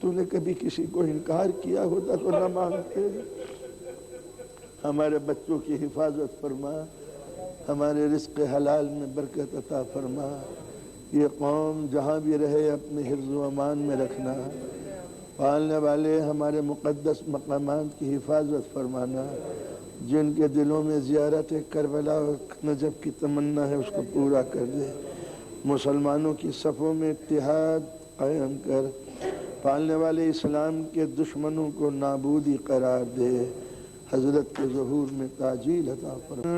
تو نے کبھی کسی کو انکار کیا ہوتا تو نہ مانگتے۔ ہمارے بچوں کی حفاظت فرما، ہمارے رزق حلال میں برکت عطا فرما، یہ قوم جہاں بھی رہے اپنے حفظ و امان میں رکھنا۔ پالنے والے ہمارے مقدس مقامات کی حفاظت فرمانا، جن کے دلوں میں زیارت کربلا و نجف کی تمنا ہے اس کو پورا کر دے۔ مسلمانوں کی صفوں میں اتحاد قائم کر، پالنے والے اسلام کے دشمنوں کو نابودی قرار دے، حضرت کے ظہور میں تاجیل عطا فرما۔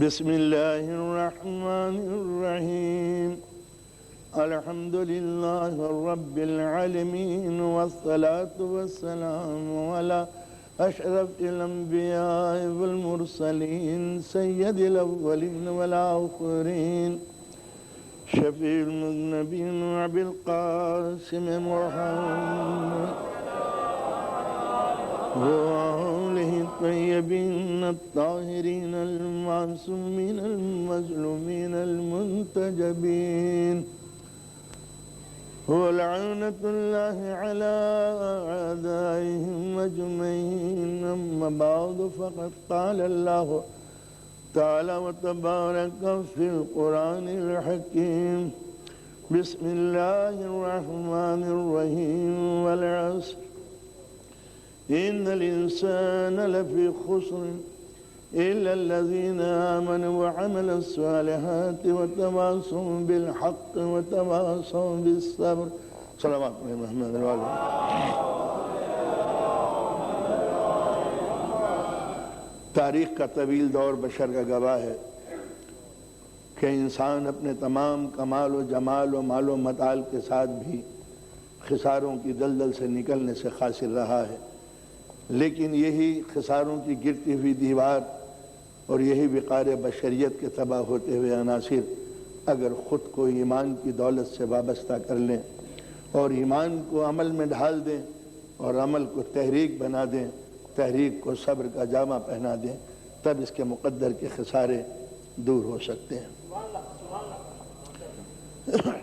بسم اللہ الرحمن الرحیم، الحمد للہ رب العالمین والصلاة والسلام علی اشرف الانبیاء والمرسلین سید الاولین والآخرین شفیع المذنبین ابی القاسم محمد وآلہ الطیبین الطاہرین المعصومین المظلومین المنتجبین ولعنة الله على أعدائهم أجمعين أما بعد فقد قال الله تعالى وتبارك في القرآن الحكيم بسم الله الرحمن الرحيم والعصر إن الإنسان لفي خسر إلا الذين آمنوا وعملوا الصالحات وتواصوا بالحق وتواصوا بالصبر صلوات محمد تاریخ کا طویل دور بشر کا گواہ ہے کہ انسان اپنے تمام کمال و جمال و مال و متال کے ساتھ بھی خساروں کی دلدل سے نکلنے سے خاسر رہا ہے، لیکن یہی خساروں کی گرتی ہوئی دیوار اور یہی وقار بشریت کے تباہ ہوتے ہوئے عناصر اگر خود کو ایمان کی دولت سے وابستہ کر لیں اور ایمان کو عمل میں ڈھال دیں اور عمل کو تحریک بنا دیں، تحریک کو صبر کا جامہ پہنا دیں، تب اس کے مقدر کے خسارے دور ہو سکتے ہیں۔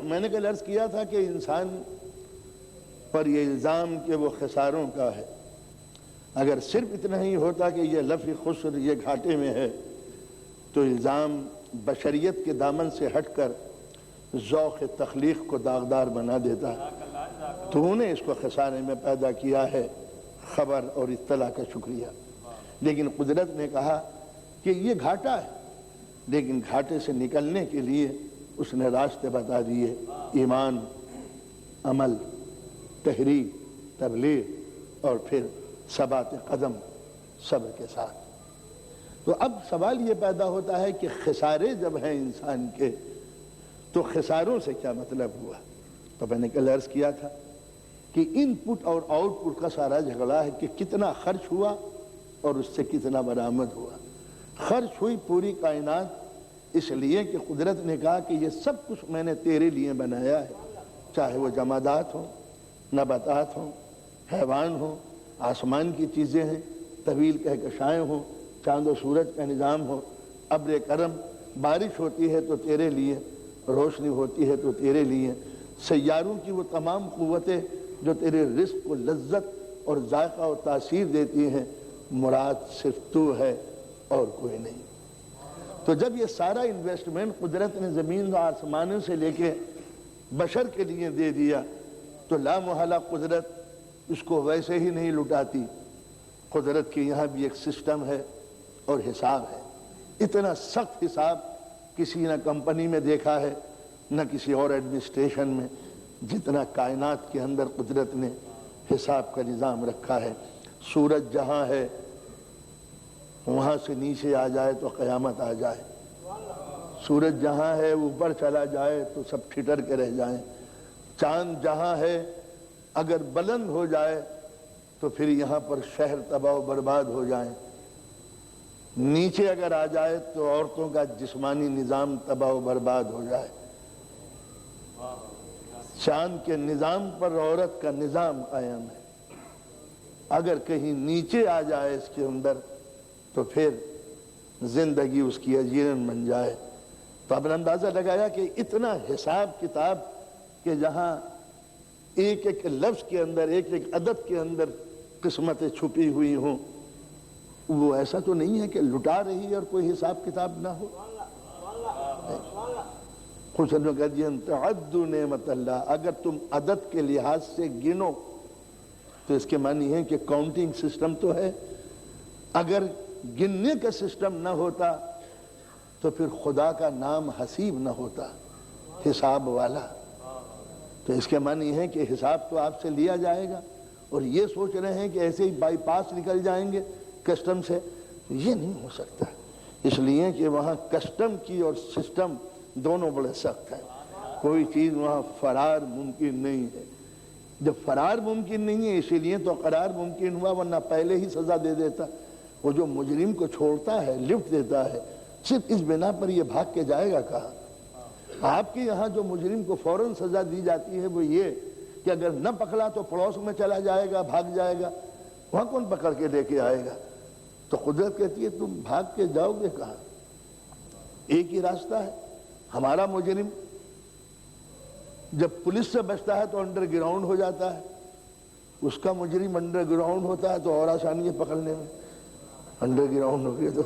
میں نے کل عرض کیا تھا کہ انسان پر یہ الزام کہ وہ خساروں کا ہے۔ اگر صرف اتنا ہی ہوتا کہ یہ لفظ خسر یہ گھاٹے میں ہے تو الزام بشریت کے دامن سے ہٹ کر ذوق تخلیق کو داغدار بنا دیتا۔ تو نے اس کو خسارے میں پیدا کیا ہے، خبر اور اطلاع کا شکریہ۔ لیکن قدرت نے کہا کہ یہ گھاٹا ہے، لیکن گھاٹے سے نکلنے کے لیے اس نے راستے بتا دیے، ایمان، عمل، تحریک، تبلیغ اور پھر ثبات قدم صبر کے ساتھ۔ تو اب سوال یہ پیدا ہوتا ہے کہ خسارے جب ہیں انسان کے تو خساروں سے کیا مطلب ہوا؟ تو میں نے کل عرض کیا تھا کہ ان پٹ اور آؤٹ پٹ کا سارا جھگڑا ہے کہ کتنا خرچ ہوا اور اس سے کتنا برآمد ہوا۔ خرچ ہوئی پوری کائنات اس لیے کہ قدرت نے کہا کہ یہ سب کچھ میں نے تیرے لیے بنایا ہے، چاہے وہ جمادات ہوں، نباتات ہوں، حیوان ہوں، آسمان کی چیزیں ہیں، طویل کہکشائیں ہوں، چاند و سورج کا نظام ہو، ابر کرم، بارش ہوتی ہے تو تیرے لیے، روشنی ہوتی ہے تو تیرے لیے، سیاروں کی وہ تمام قوتیں جو تیرے رزق کو لذت اور ذائقہ اور تاثیر دیتی ہیں، مراد صرف تو ہے اور کوئی نہیں۔ تو جب یہ سارا انویسٹمنٹ قدرت نے زمین و آسمانوں سے لے کے بشر کے لیے دے دیا تو لا محالہ قدرت اس کو ویسے ہی نہیں لٹاتی۔ قدرت کے یہاں بھی ایک سسٹم ہے اور حساب ہے۔ اتنا سخت حساب کسی نہ کمپنی میں دیکھا ہے نہ کسی اور ایڈمنسٹریشن میں جتنا کائنات کے اندر قدرت نے حساب کا نظام رکھا ہے۔ سورج جہاں ہے وہاں سے نیچے آ جائے تو قیامت آ جائے، سورج جہاں ہے اوپر چلا جائے تو سب ٹھٹر کے رہ جائیں، چاند جہاں ہے اگر بلند ہو جائے تو پھر یہاں پر شہر تباہ و برباد ہو جائیں، نیچے اگر آ جائے تو عورتوں کا جسمانی نظام تباہ و برباد ہو جائے۔ چاند کے نظام پر عورت کا نظام قائم ہے، اگر کہیں نیچے آ جائے اس کے اندر تو پھر زندگی اس کی اجیرن بن جائے۔ تو اب اندازہ لگایا کہ اتنا حساب کتاب کہ جہاں ایک ایک لفظ کے اندر ایک ایک عدد کے اندر قسمتیں چھپی ہوئی ہوں، وہ ایسا تو نہیں ہے کہ لٹا رہی اور کوئی حساب کتاب نہ ہو۔ کچھ نے کہا دیا تعدوا نعمت اللہ، اگر تم عدد کے لحاظ سے گنو تو اس کے معنی ہے کہ کاؤنٹنگ سسٹم تو ہے، اگر گننے کا سسٹم نہ ہوتا تو پھر خدا کا نام حسیب نہ ہوتا، حساب والا۔ تو اس کے معنی ہے کہ حساب تو آپ سے لیا جائے گا، اور یہ سوچ رہے ہیں کہ ایسے ہی بائی پاس نکل جائیں گے کسٹم سے، یہ نہیں ہو سکتا، اس لیے کہ وہاں کسٹم کی اور سسٹم دونوں بڑے سخت ہیں، کوئی چیز وہاں فرار ممکن نہیں ہے۔ جب فرار ممکن نہیں ہے اسی لیے تو قرار ممکن ہوا، ورنہ پہلے ہی سزا دے دیتا۔ وہ جو مجرم کو چھوڑتا ہے، لفٹ دیتا ہے، صرف اس بنا پر یہ بھاگ کے جائے گا کہاں؟ آپ کے یہاں جو مجرم کو فوراً سزا دی جاتی ہے وہ یہ کہ اگر نہ پکڑا تو پڑوس میں چلا جائے گا، بھاگ جائے گا، وہاں کون پکڑ کے لے کے آئے گا؟ تو قدرت کہتی ہے تم بھاگ کے جاؤ گے کہاں؟ ایک ہی راستہ ہے۔ ہمارا مجرم جب پولیس سے بچتا ہے تو انڈر گراؤنڈ ہو جاتا ہے، اس کا مجرم انڈر گراؤنڈ ہوتا ہے تو اور آسانی ہے پکڑنے میں، انڈر گراؤنڈ ہو گیا تو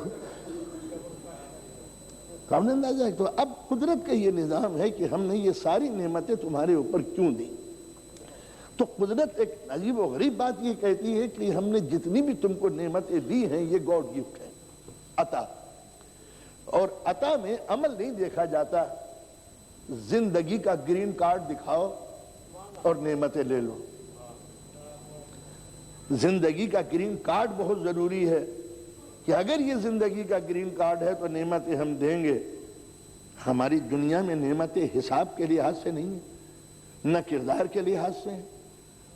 کام نہیں اندازہ ہے۔ تو اب قدرت کا یہ نظام ہے کہ ہم نے یہ ساری نعمتیں تمہارے اوپر کیوں دی؟ تو قدرت ایک عجیب و غریب بات یہ کہتی ہے کہ ہم نے جتنی بھی تم کو نعمتیں دی ہیں یہ گاڈ گفٹ ہے، عطا، اور عطا میں عمل نہیں دیکھا جاتا، زندگی کا گرین کارڈ دکھاؤ اور نعمتیں لے لو۔ زندگی کا گرین کارڈ بہت ضروری ہے کہ اگر یہ زندگی کا گرین کارڈ ہے تو نعمتیں ہم دیں گے۔ ہماری دنیا میں نعمتیں حساب کے لحاظ سے نہیں ہیں، نہ کردار کے لحاظ سے ہیں،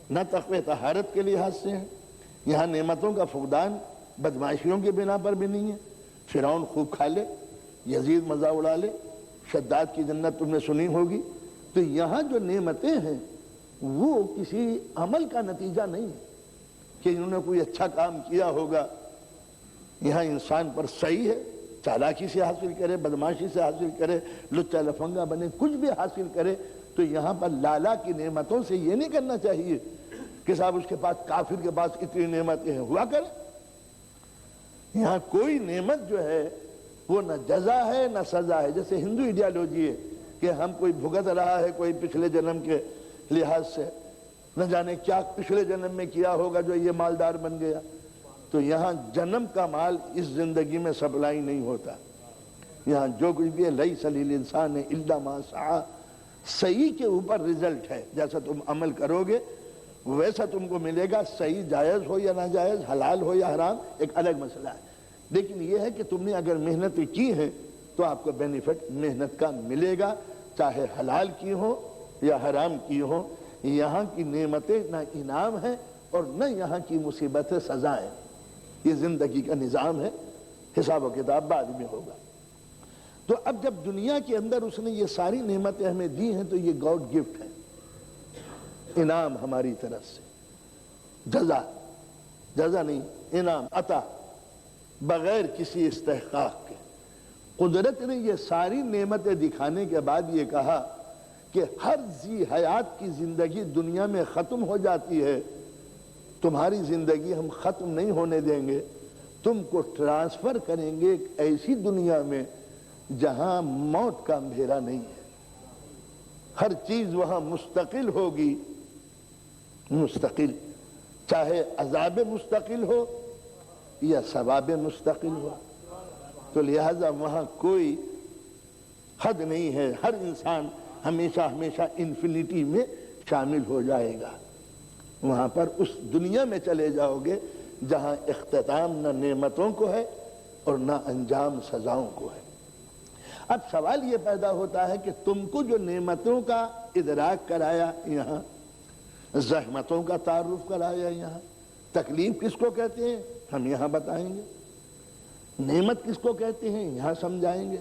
نہ تقوی طہارت کے لحاظ سے ہیں۔ یہاں نعمتوں کا فقدان بدمعاشیوں کے بنا پر بھی نہیں ہے۔ فرعون خوب کھا لے، یزید مزہ اڑا لے، شداد کی جنت تم نے سنی ہوگی۔ تو یہاں جو نعمتیں ہیں وہ کسی عمل کا نتیجہ نہیں ہے کہ انہوں نے کوئی اچھا کام کیا ہوگا۔ یہاں انسان پر صحیح ہے، چالاکی سے حاصل کرے، بدماشی سے حاصل کرے، لچا لفنگا بنے، کچھ بھی حاصل کرے، تو یہاں پر لالا کی نعمتوں سے یہ نہیں کرنا چاہیے کہ صاحب اس کے پاس کافر کے پاس اتنی نعمتیں ہیں، ہوا کرے۔ یہاں کوئی نعمت جو ہے وہ نہ جزا ہے نہ سزا ہے۔ جیسے ہندو ایڈیالوجی ہے کہ ہم کوئی بھگت رہا ہے کوئی پچھلے جنم کے لحاظ سے، نہ جانے کیا پچھلے جنم میں کیا ہوگا جو یہ مالدار بن گیا۔ تو یہاں جنم کا مال اس زندگی میں سپلائی نہیں ہوتا، یہاں جو کچھ بھی ہے لیس للانسان الا ما سعی، صحیح کے اوپر رزلٹ ہے، جیسا تم عمل کرو گے ویسا تم کو ملے گا، صحیح جائز ہو یا ناجائز، حلال ہو یا حرام ایک الگ مسئلہ ہے، لیکن یہ ہے کہ تم نے اگر محنتیں کی ہیں تو آپ کو بینیفٹ محنت کا ملے گا، چاہے حلال کی ہو یا حرام کی ہو۔ یہاں کی نعمتیں نہ انعام ہیں اور نہ یہاں کی مصیبتیں سزائیں، یہ زندگی کا نظام ہے، حساب و کتاب بعد میں ہوگا۔ تو اب جب دنیا کے اندر اس نے یہ ساری نعمتیں ہمیں دی ہیں تو یہ گاڈ گفٹ ہے، انعام ہماری طرف سے، جزا نہیں، انعام، عطا، بغیر کسی استحقاق کے۔ قدرت نے یہ ساری نعمتیں دکھانے کے بعد یہ کہا کہ ہر ذی حیات کی زندگی دنیا میں ختم ہو جاتی ہے، تمہاری زندگی ہم ختم نہیں ہونے دیں گے، تم کو ٹرانسفر کریں گے ایک ایسی دنیا میں جہاں موت کا اندھیرا نہیں ہے، ہر چیز وہاں مستقل ہوگی، مستقل، چاہے عذاب مستقل ہو یا ثواب مستقل ہو۔ تو لہذا وہاں کوئی حد نہیں ہے، ہر انسان ہمیشہ ہمیشہ انفینٹی میں شامل ہو جائے گا، وہاں پر اس دنیا میں چلے جاؤ گے جہاں اختتام نہ نعمتوں کو ہے اور نہ انجام سزاؤں کو ہے۔ اب سوال یہ پیدا ہوتا ہے کہ تم کو جو نعمتوں کا ادراک کرایا یہاں، زحمتوں کا تعارف کرایا یہاں، تکلیف کس کو کہتے ہیں ہم یہاں بتائیں گے، نعمت کس کو کہتے ہیں یہاں سمجھائیں گے،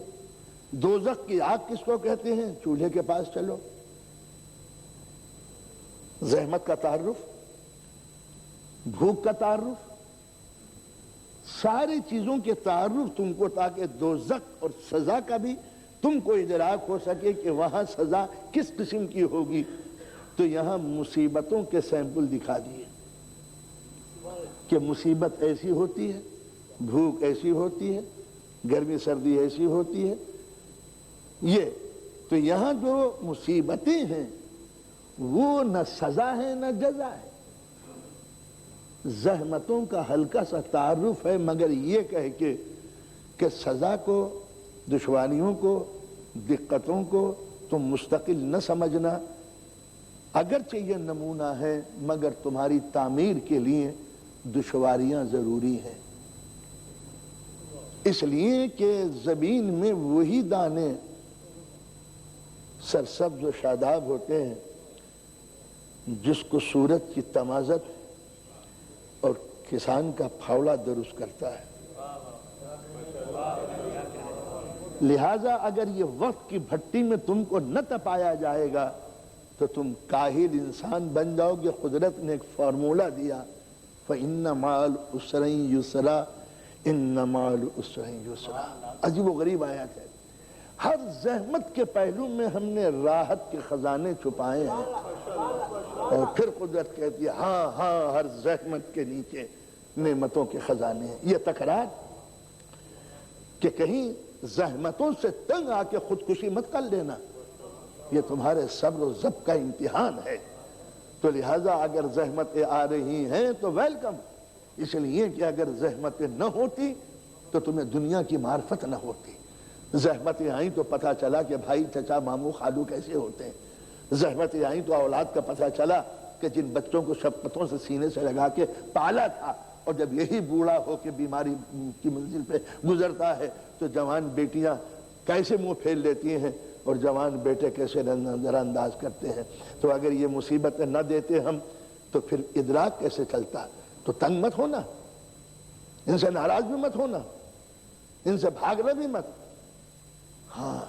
دوزخ کی آگ کس کو کہتے ہیں چولہے کے پاس چلو، زحمت کا تعارف، بھوک کا تعارف، ساری چیزوں کے تعارف تم کو، تاکہ دوزخ اور سزا کا بھی تم کو ادراک ہو سکے کہ وہاں سزا کس قسم کی ہوگی۔ تو یہاں مصیبتوں کے سیمپل دکھا دیے کہ مصیبت ایسی ہوتی ہے، بھوک ایسی ہوتی ہے، گرمی سردی ایسی ہوتی ہے، یہ تو یہاں جو مصیبتیں ہیں وہ نہ سزا ہے نہ جزا ہے، زحمتوں کا ہلکا سا تعارف ہے، مگر یہ کہہ کے کہ سزا کو، دشواریوں کو، دقتوں کو تم مستقل نہ سمجھنا، اگرچہ یہ نمونہ ہے مگر تمہاری تعمیر کے لیے دشواریاں ضروری ہیں، اس لیے کہ زمین میں وہی دانے سرسبز و شاداب ہوتے ہیں جس کو سورج کی تمازت اور کسان کا پھاوڑا درست کرتا ہے۔ لہٰذا اگر یہ وقت کی بھٹی میں تم کو نہ تپایا جائے گا تو تم کاہل انسان بن جاؤ گے۔ قدرت نے ایک فارمولہ دیا، فَإِنَّ مَعَ الْعُسْرِ يُسْرًا إِنَّ مَعَ الْعُسْرِ يُسْرًا، عجیب و غریب آیت ہے۔ ہر زحمت کے پہلو میں ہم نے راحت کے خزانے چھپائے ہیں، اور پھر قدرت کہتی ہے ہاں ہاں ہر زحمت کے نیچے نعمتوں کے خزانے ہیں۔ یہ تکرار کہ کہیں زحمتوں سے تنگ آ کے خودکشی مت کر لینا، یہ تمہارے صبر و ضبط کا امتحان ہے۔ تو لہٰذا اگر زحمتیں آ رہی ہیں تو ویلکم، اس لیے کہ اگر زحمتیں نہ ہوتی تو تمہیں دنیا کی معرفت نہ ہوتی۔ زحمتیں آئیں تو پتہ چلا کہ بھائی چچا ماموں خالو کیسے ہوتے ہیں، زحمتیں آئیں تو اولاد کا پتہ چلا کہ جن بچوں کو شفقتوں سے سینے سے لگا کے پالا تھا، اور جب یہی بوڑھا ہو کے بیماری کی منزل پہ گزرتا ہے تو جوان بیٹیاں کیسے منہ پھیر لیتی ہیں اور جوان بیٹے کیسے نظر انداز کرتے ہیں۔ تو اگر یہ مصیبتیں نہ دیتے ہم تو پھر ادراک کیسے چلتا؟ تو تنگ مت ہونا، ان سے ناراض بھی مت ہونا، ان سے بھاگنا بھی مت، ہاں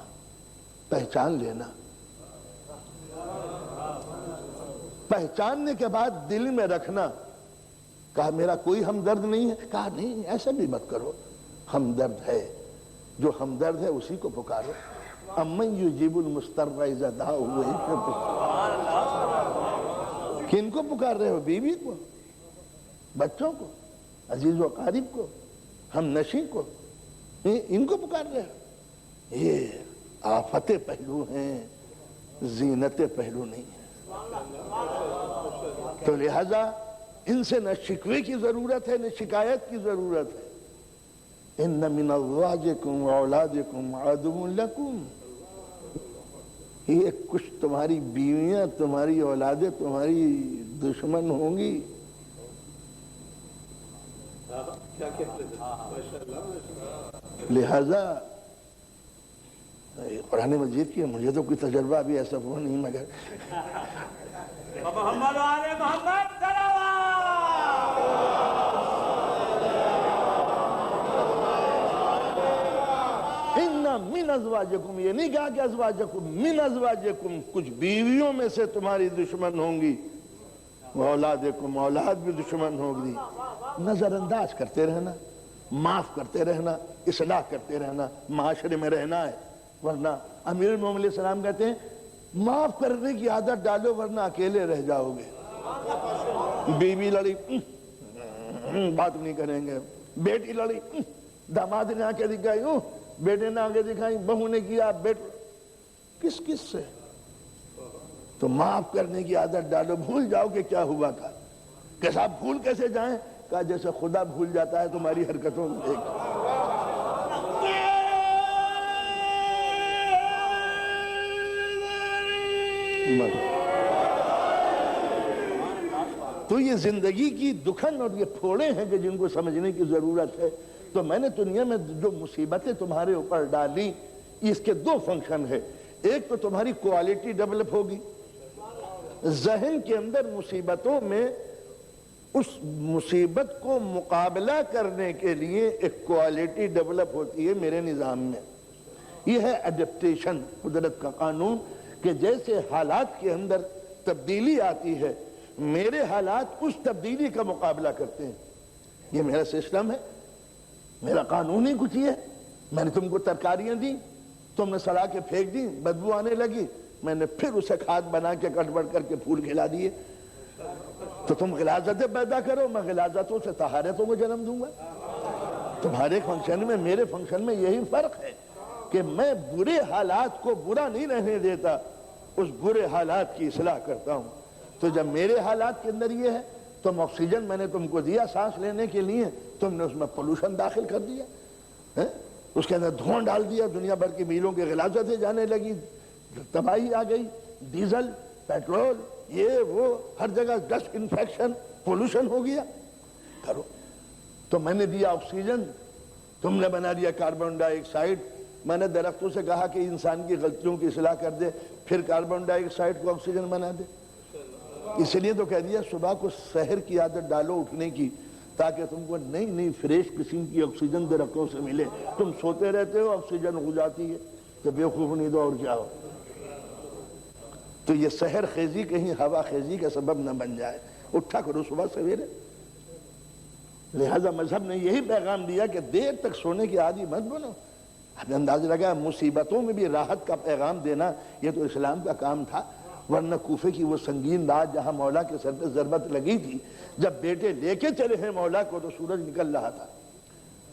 پہچان لینا، پہچاننے کے بعد دل میں رکھنا۔ کہا میرا کوئی ہمدرد نہیں ہے، کہا نہیں ایسا بھی مت کرو، ہمدرد ہے، جو ہمدرد ہے اسی کو پکارو۔ امن یجیب المضطر اذا دعاہ، وہی پہ کن کو پکار رہے ہو؟ بیوی کو، بچوں کو، عزیز و اقارب کو، ہم نشیں کو، ان کو پکار رہے ہو؟ یہ آفت پہلو ہیں، زینت پہلو نہیں ہے۔ تو لہذا ان سے نہ شکوے کی ضرورت ہے نہ شکایت کی ضرورت ہے۔ ان من ازواجکم و اولادکم عدو لکم، یہ کچھ تمہاری بیویاں، تمہاری اولادیں تمہاری دشمن ہوں گی۔ لہذا قرآن مجید کی، مجھے تو کوئی تجربہ ابھی ایسا ہوا نہیں، مگر محمد و آل محمد من ازواجکم، یہ نہیں کہا کہ ازواجکم من ازواجکم، کچھ بیویوں میں سے تمہاری دشمن ہوں گی، اولادکم، اولاد بھی دشمن ہوگی۔ نظر انداز کرتے رہنا، معاف کرتے رہنا، اصلاح کرتے رہنا، معاشرے میں رہنا ہے۔ ورنہ امیر المومنین علیہ السلام کہتے ہیں معاف کرنے کی عادت ڈالو ورنہ اکیلے رہ جاؤ گے۔ بیوی لڑی بات نہیں کریں گے، بیٹی لڑی داماد نے آنکھیں دکھائی بیٹے نے آنکھیں دکھائی، بہو نے کیا کس کس سے؟ تو معاف کرنے کی عادت ڈالو، بھول جاؤ کہ کیا ہوا تھا۔ کہ صاحب بھول کیسے جائیں؟ کہا جیسے خدا بھول جاتا ہے تمہاری حرکتوں میں دیکھ۔ تو یہ زندگی کی دکھن اور یہ پھوڑے ہیں کہ جن کو سمجھنے کی ضرورت ہے۔ تو میں نے دنیا میں جو مصیبتیں تمہارے اوپر ڈالی، اس کے دو فنکشن ہے۔ ایک تو تمہاری کوالٹی ڈیولپ ہوگی، ذہن کے اندر مصیبتوں میں اس مصیبت کو مقابلہ کرنے کے لیے ایک کوالٹی ڈیولپ ہوتی ہے میرے نظام میں۔ یہ ہے ایڈپٹیشن، قدرت کا قانون، کہ جیسے حالات کے اندر تبدیلی آتی ہے، میرے حالات اس تبدیلی کا مقابلہ کرتے ہیں۔ یہ میرا سسٹم ہے، میرا قانون ہی کچھ یہ ہے۔ میں نے تم کو ترکاریاں دی، تم نے سڑا کے پھینک دی، بدبو آنے لگی، میں نے پھر اسے کھاد بنا کے کٹ بڑھ کر کے پھول کھلا دیے۔ تو تم غلاظتیں پیدا کرو، میں غلاظتوں سے طہارتوں کو جنم دوں گا۔ تمہارے فنکشن میں میرے فنکشن میں یہی فرق ہے کہ میں برے حالات کو برا نہیں رہنے دیتا، اس برے حالات کی اصلاح کرتا ہوں۔ تو جب میرے حالات کے اندر یہ ہے، تم آکسیجن میں نے تم کو دیا سانس لینے کے لیے، تم نے اس میں پولوشن داخل کر دیا، اس کے اندر دھواں ڈال دیا، دنیا بھر کی میلوں کے غلاظتیں جانے لگی، تباہی آ گئی، ڈیزل، پیٹرول، یہ وہ ہر جگہ ڈسٹ انفیکشن، پولوشن ہو گیا۔ کرو تو میں نے دیا آکسیجن، تم نے بنا دیا کاربن ڈائی آکسائڈ۔ میں نے درختوں سے کہا کہ انسان کی غلطیوں کی اصلاح کر دے، پھر کاربن ڈائی آکسائڈ کو آکسیجن بنا دے۔ اس لیے تو کہہ دیا صبح کو سحر کی عادت ڈالو اٹھنے کی، تاکہ تم کو نئی نئی فریش قسم کی آکسیجن درختوں سے ملے۔ تم سوتے رہتے ہو، آکسیجن ہو جاتی ہے، تو بیوقوف نہیں تو اور کیا ہو۔ تو یہ سحر خیزی کہیں ہوا خیزی کا سبب نہ بن جائے، اٹھا کرو صبح سویرے۔ لہذا مذہب نے یہی پیغام دیا کہ دیر تک سونے کی عادی مت بنو۔ اب اندازہ لگا مصیبتوں میں بھی راحت کا پیغام دینا یہ تو اسلام کا کام تھا۔ ورنہ کوفے کی وہ سنگین رات جہاں مولا کے سر پہ ضربت لگی تھی، جب بیٹے لے کے چلے ہیں مولا کو تو سورج نکل رہا تھا،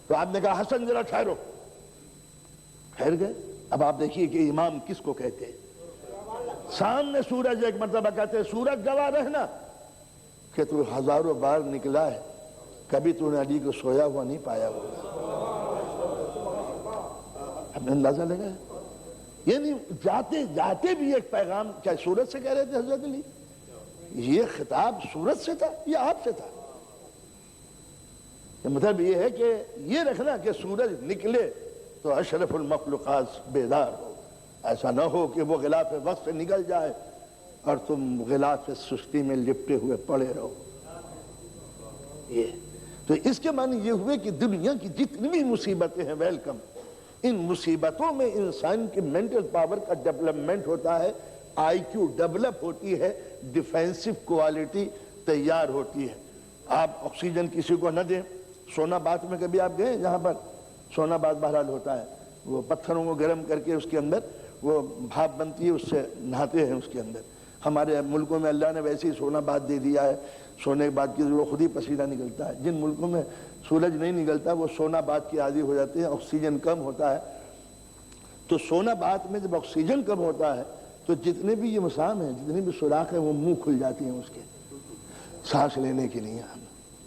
تو آپ نے کہا حسن ذرا ٹھہرو، ٹھہر گئے۔ اب آپ دیکھیے کہ امام کس کو کہتے ہیں؟ سامنے سورج ایک مرتبہ کہتے ہیں سورج گواہ رہنا کہ تو ہزاروں بار نکلا ہے، کبھی تو نے علی کو سویا ہوا نہیں پایا ہوگا۔ ہم نے اندازہ لگا ہے، یعنی جاتے جاتے بھی ایک پیغام، کیا سورج سے کہہ رہے تھے حضرت علی؟ یہ خطاب سورج سے تھا یا آپ سے تھا؟ مطلب یہ ہے کہ یہ رکھنا کہ سورج نکلے تو اشرف المخلوقات بیدار ہو، ایسا نہ ہو کہ وہ غلاف وقت سے نکل جائے اور تم غلاف سستی میں لپٹے ہوئے پڑے رہو۔ یہ تو اس کے معنی یہ ہوئے کہ دنیا کی جتنی بھی مصیبتیں ہیں ویلکم، ان مصیبتوں میں انسان کی مینٹل پاور کا ڈیولپمنٹ ہوتا ہے، آئی کیو ڈیولپ ہوتی ہے، ڈیفینسو کوالٹی تیار ہوتی ہے۔ آپ آکسیجن کسی کو نہ دیں۔ سونا بات میں کبھی آپ گئے جہاں پر سونا بات بہرحال ہوتا ہے، وہ پتھروں کو گرم کر کے اس کے اندر وہ بھاپ بنتی ہے، اس سے نہاتے ہیں اس کے اندر، ہمارے ملکوں میں اللہ نے ویسے ہی سونا بعد دے دیا ہے، سونے کے بعد کی وہ خود ہی پسینہ نکلتا ہے۔ جن ملکوں میں سورج نہیں نکلتا وہ سونا بعد کے عادی ہو جاتے ہیں، آکسیجن کم ہوتا ہے۔ تو سونا بعد میں جب آکسیجن کم ہوتا ہے تو جتنے بھی یہ مسام ہیں، جتنے بھی سوراخ ہیں، وہ منہ کھل جاتی ہیں اس کے سانس لینے کے لیے۔ ہم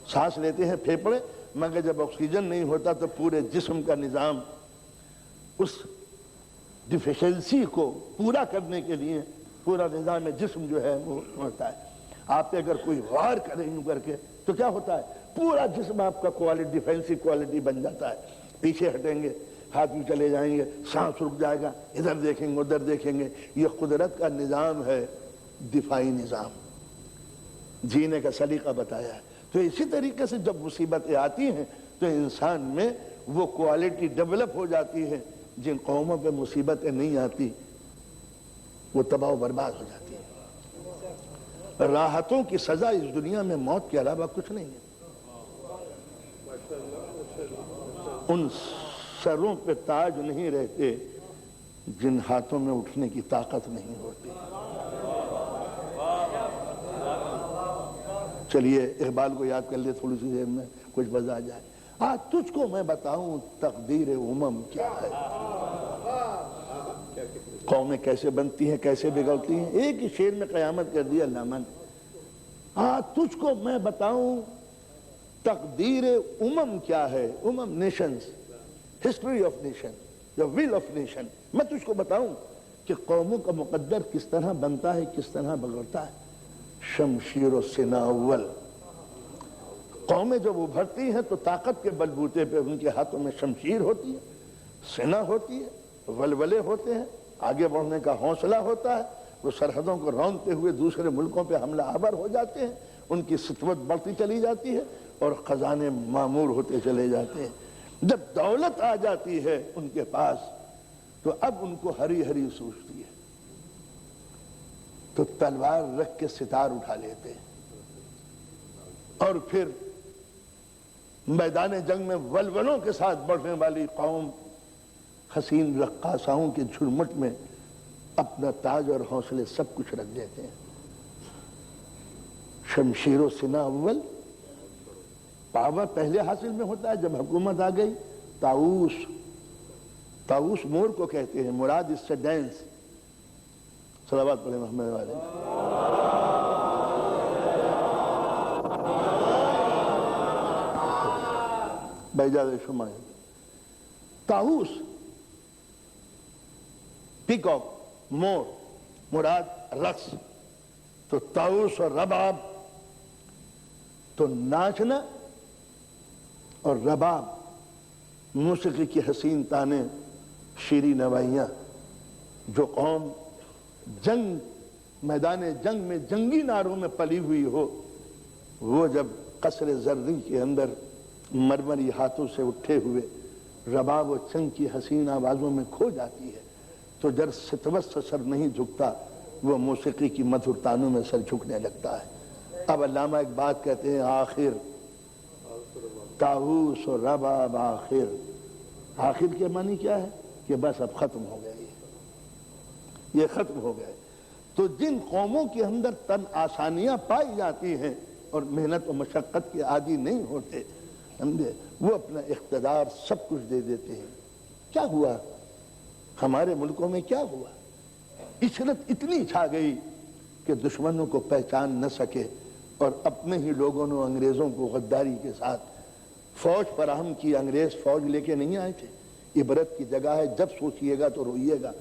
سانس لیتے ہیں پھیپھڑے، مگر جب آکسیجن نہیں ہوتا تو پورے جسم کا نظام اس ڈیفیشنسی کو پورا کرنے کے لیے پورا نظام جسم جو ہے وہ ہوتا ہے۔ آپ پہ اگر کوئی وار کرے یوں کر کے تو کیا ہوتا ہے؟ پورا جسم آپ کا ڈیفینسی کوالٹی بن جاتا ہے۔ پیچھے ہٹیں گے، ہاتھ میں چلے جائیں گے، سانس رک جائے گا، ادھر دیکھیں گے ادھر دیکھیں گے۔ یہ قدرت کا نظام ہے، دفاعی نظام، جینے کا سلیقہ بتایا ہے۔ تو اسی طریقے سے جب مصیبتیں آتی ہیں تو انسان میں وہ کوالٹی ڈیولپ ہو جاتی ہے۔ جن قوموں پہ مصیبتیں نہیں آتی وہ تباہ و برباد ہو جاتی ہے۔ راحتوں کی سزا اس دنیا میں موت کے علاوہ کچھ نہیں ہے۔ ان سروں پہ تاج نہیں رہتے جن ہاتھوں میں اٹھنے کی طاقت نہیں ہوتی۔ چلیے اقبال کو یاد کر لے تھوڑی سی دیر میں، کچھ بز آ جائے۔ آج تجھ کو میں بتاؤں تقدیر امم کیا ہے، قومیں کیسے بنتی ہیں کیسے بگڑتی ہیں۔ ایک ہی شعر میں قیامت کر دیا علامہ نے۔ آج تجھ کو میں بتاؤں تقدیر امم کیا ہے، امم نیشنز، ہسٹری آف نیشن، یا ول آف نیشن۔ میں تجھ کو بتاؤں کہ قوموں کا مقدر کس طرح بنتا ہے، کس طرح بگڑتا ہے۔ شمشیر و سنا اول، قومیں جب ابھرتی ہیں تو طاقت کے بلبوتے پہ ان کے ہاتھوں میں شمشیر ہوتی ہے، سنا ہوتی ہے، ولولے ہوتے ہیں، آگے بڑھنے کا حوصلہ ہوتا ہے۔ وہ سرحدوں کو رونقتے ہوئے دوسرے ملکوں پہ حملہ آور ہو جاتے ہیں، ان کی سطوت بڑھتی چلی جاتی ہے اور خزانے معمور ہوتے چلے جاتے ہیں۔ جب دولت آ جاتی ہے ان کے پاس تو اب ان کو ہری ہری سوچتی ہے، تو تلوار رکھ کے ستار اٹھا لیتے ہیں، اور پھر میدان جنگ میں ولولوں کے ساتھ بڑھنے والی قوم حسین رقاصاؤں کے جھرمٹ میں اپنا تاج اور حوصلے سب کچھ رکھ دیتے ہیں۔ شمشیر و سنا اول، پاور پہلے حاصل میں ہوتا ہے جب حکومت آ گئی۔ طاؤس مور کو کہتے ہیں، مراد اس سے ڈینس۔ صلوات پڑھیں محمد والے۔ بیجاد شمائے طاؤس، پیکاک، مور، مراد رقص۔ تو طاؤس اور رباب، تو ناچنا اور رباب، موسیقی کی حسین تانے، شیریں نوائیاں۔ جو قوم جنگ، میدان جنگ میں جنگی ناروں میں پلی ہوئی ہو، وہ جب قصر زرری کے اندر مرمری ہاتھوں سے اٹھے ہوئے رباب و چنگ کی حسین آوازوں میں کھو جاتی ہے، تو جب ستوت سے سر نہیں جھکتا، وہ موسیقی کی مدھر تانوں میں سر جھکنے لگتا ہے۔ اب علامہ ایک بات کہتے ہیں، آخر طاؤس و رباب آخر۔ آخر کے معنی کیا ہے؟ کہ بس اب ختم ہو گئے، یہ ختم ہو گئے۔ تو جن قوموں کے اندر تن آسانیاں پائی جاتی ہیں اور محنت و مشقت کے عادی نہیں ہوتے، سمجھے، وہ اپنا اقتدار سب کچھ دے دیتے ہیں۔ کیا ہوا ہمارے ملکوں میں؟ کیا ہوا؟ عشرت اتنی چھا گئی کہ دشمنوں کو پہچان نہ سکے، اور اپنے ہی لوگوں نے انگریزوں کو غداری کے ساتھ فوج فراہم کی۔ انگریز فوج لے کے نہیں آئے تھے، عبرت کی جگہ ہے، جب سوچئے گا تو روئیے گا۔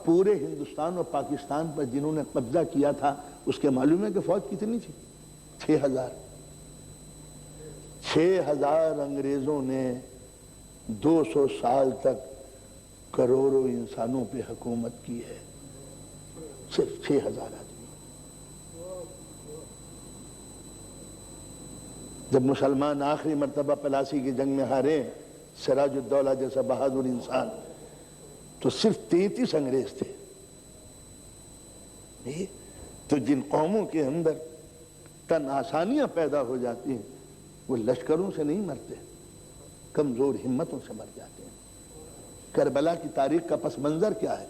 پورے ہندوستان اور پاکستان پر جنہوں نے قبضہ کیا تھا، اس کے معلوم ہے کہ فوج کتنی تھی؟ 6000۔ 6000 انگریزوں نے 200 سال تک کروڑوں انسانوں پہ حکومت کی ہے، صرف 6000 آدمی۔ جب مسلمان آخری مرتبہ پلاسی کی جنگ میں ہارے، سراج الدولہ جیسا بہادر انسان، تو صرف 33 انگریز تھے۔ تو جن قوموں کے اندر تن آسانیاں پیدا ہو جاتی ہیں، وہ لشکروں سے نہیں مرتے، کمزور ہمتوں سے مر جاتے ہیں۔ کربلا کی تاریخ کا پس منظر کیا ہے؟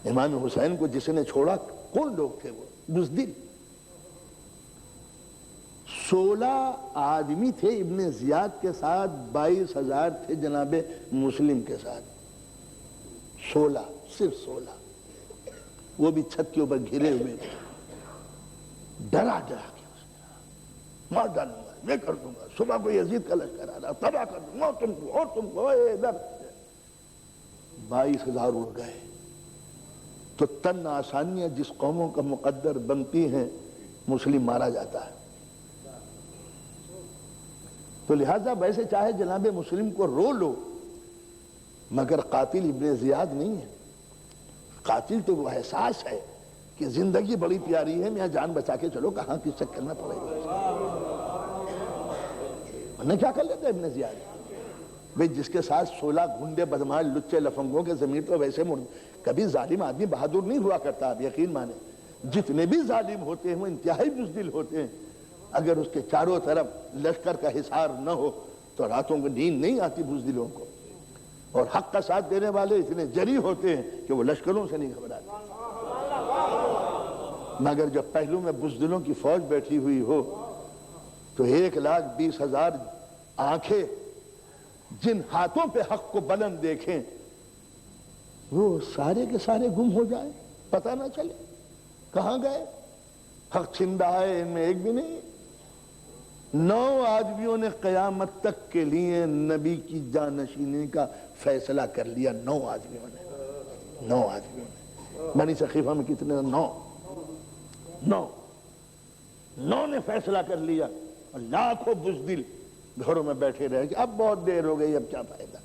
امام حسین کو جس نے چھوڑا کون لوگ تھے وہ؟ بزدل 16 آدمی تھے ابن زیاد کے ساتھ، 22,000 تھے جناب مسلم کے ساتھ، 16 صرف 16، وہ بھی چھت کے اوپر گھرے ہوئے تھے، ڈرا کے مار ڈالوں گا، میں کر دوں گا، صبح کو یزید کا لشکر آ رہا تباہ کر دوں گا تم کو اور تم کو، ادھر 22,000 اڑ گئے۔ تو تن آسانیاں جس قوموں کا مقدر بنتی ہیں مسلم مارا جاتا ہے۔ تو لہذا ویسے چاہے جناب مسلم کو رو لو مگر قاتل ابن زیاد نہیں ہے، قاتل تو وہ احساس ہے کہ زندگی بڑی پیاری ہے، میں جان بچا کے چلو، کہاں کس سے کرنا پڑے گا، انہیں کیا کر لیتے ابن زیاد بھئی، جس کے ساتھ 16 گھنڈے بدماش لچے لفنگوں کے ضمیر تو ویسے کبھی ظالم آدمی بہادر نہیں ہوا کرتا، آپ یقین مانیں، جتنے بھی ظالم ہوتے ہیں وہ انتہائی بزدل ہوتے ہیں، اگر اس کے چاروں طرف لشکر کا حصار نہ ہو تو راتوں کو نیند نہیں آتی بزدلوں کو، اور حق کا ساتھ دینے والے اتنے جری ہوتے ہیں کہ وہ لشکروں سے نہیں گھبراتے، مگر جب پہلو میں بزدلوں کی فوج بیٹھی ہوئی ہو تو 1,20,000 آنکھیں جن ہاتھوں پہ حق کو بلند دیکھیں وہ سارے کے سارے گم ہو جائیں، پتہ نہ چلے کہاں گئے، حق چھندہ ہے ان میں ایک بھی نہیں۔ 9 آدمیوں نے قیامت تک کے لیے نبی کی جانشینی کا فیصلہ کر لیا، 9 آدمیوں نے بنی ثقیفہ میں کتنے؟ 9 نے فیصلہ کر لیا، اور لاکھوں بزدل گھروں میں بیٹھے رہے کہ اب بہت دیر ہو گئی، اب کیا فائدہ۔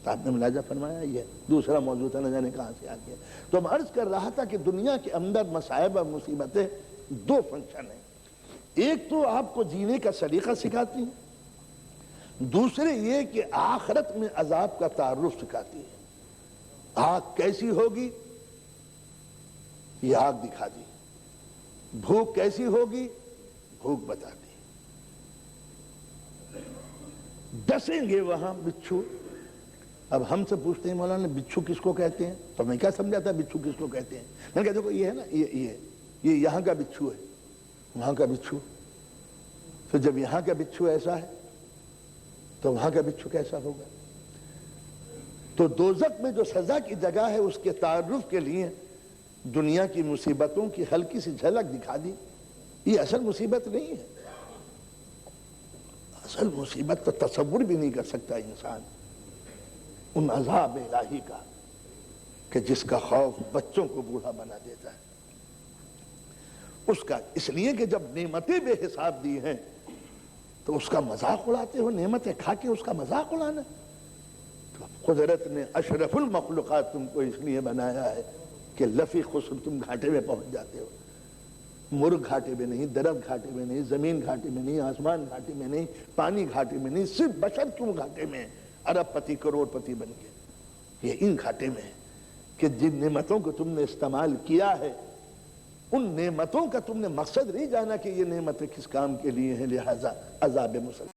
تو آپ نے ملاحظہ فرمایا یہ دوسرا موضوع تھا، نہ جانے کہاں سے آ گیا۔ تو ہم عرض کر رہا تھا کہ دنیا کے اندر مصائب اور مصیبتیں 2 فنکشن ہیں، ایک تو آپ کو جینے کا سلیقہ سکھاتی ہیں، دوسرے یہ کہ آخرت میں عذاب کا تعارف سکھاتی ہے۔ آگ کیسی ہوگی یہ آگ دکھا دی، بھوک کیسی ہوگی بھوک بتا دی، ڈسیں گے وہاں بچھو۔ اب ہم سے پوچھتے ہیں مولانا بچھو کس کو کہتے ہیں، تو میں کیا سمجھا تھا بچھو کس کو کہتے ہیں، میں نے کہا دیکھو یہ ہے نا، یہ یہاں کا بچھو ہے، وہاں کا بچھو، تو جب یہاں کا بچھو ایسا ہے تو وہاں کا بچھو کیسا ہوگا۔ تو دوزخ میں جو سزا کی جگہ ہے اس کے تعارف کے لیے دنیا کی مصیبتوں کی ہلکی سی جھلک دکھا دی، یہ اصل مصیبت نہیں ہے، اصل مصیبت تو تصور بھی نہیں کر سکتا انسان ان عذاب الہی کا کہ جس کا خوف بچوں کو بوڑھا بنا دیتا ہے، اس کا، اس لیے کہ جب نعمتیں بے حساب دی ہیں تو اس کا مذاق اڑاتے ہو، نعمتیں کھا کے اس کا مذاق اڑانا۔ تو قدرت نے اشرف المخلوقات تم کو اس لیے بنایا ہے کہ لفی خسر تم گھاٹے میں پہنچ جاتے ہو، مرغ گھاٹے میں نہیں، درخت گھاٹے میں نہیں، زمین گھاٹے میں نہیں، آسمان گھاٹے میں نہیں، پانی گھاٹے میں نہیں، صرف بشر کیوں گھاٹے میں، ارب پتی کروڑ پتی بن کے، یہ ان گھاٹے میں ہے کہ جن نعمتوں کو تم نے استعمال کیا ہے ان نعمتوں کا تم نے مقصد نہیں جانا کہ یہ نعمتیں کس کام کے لیے ہیں، لہذا عذاب مسلسل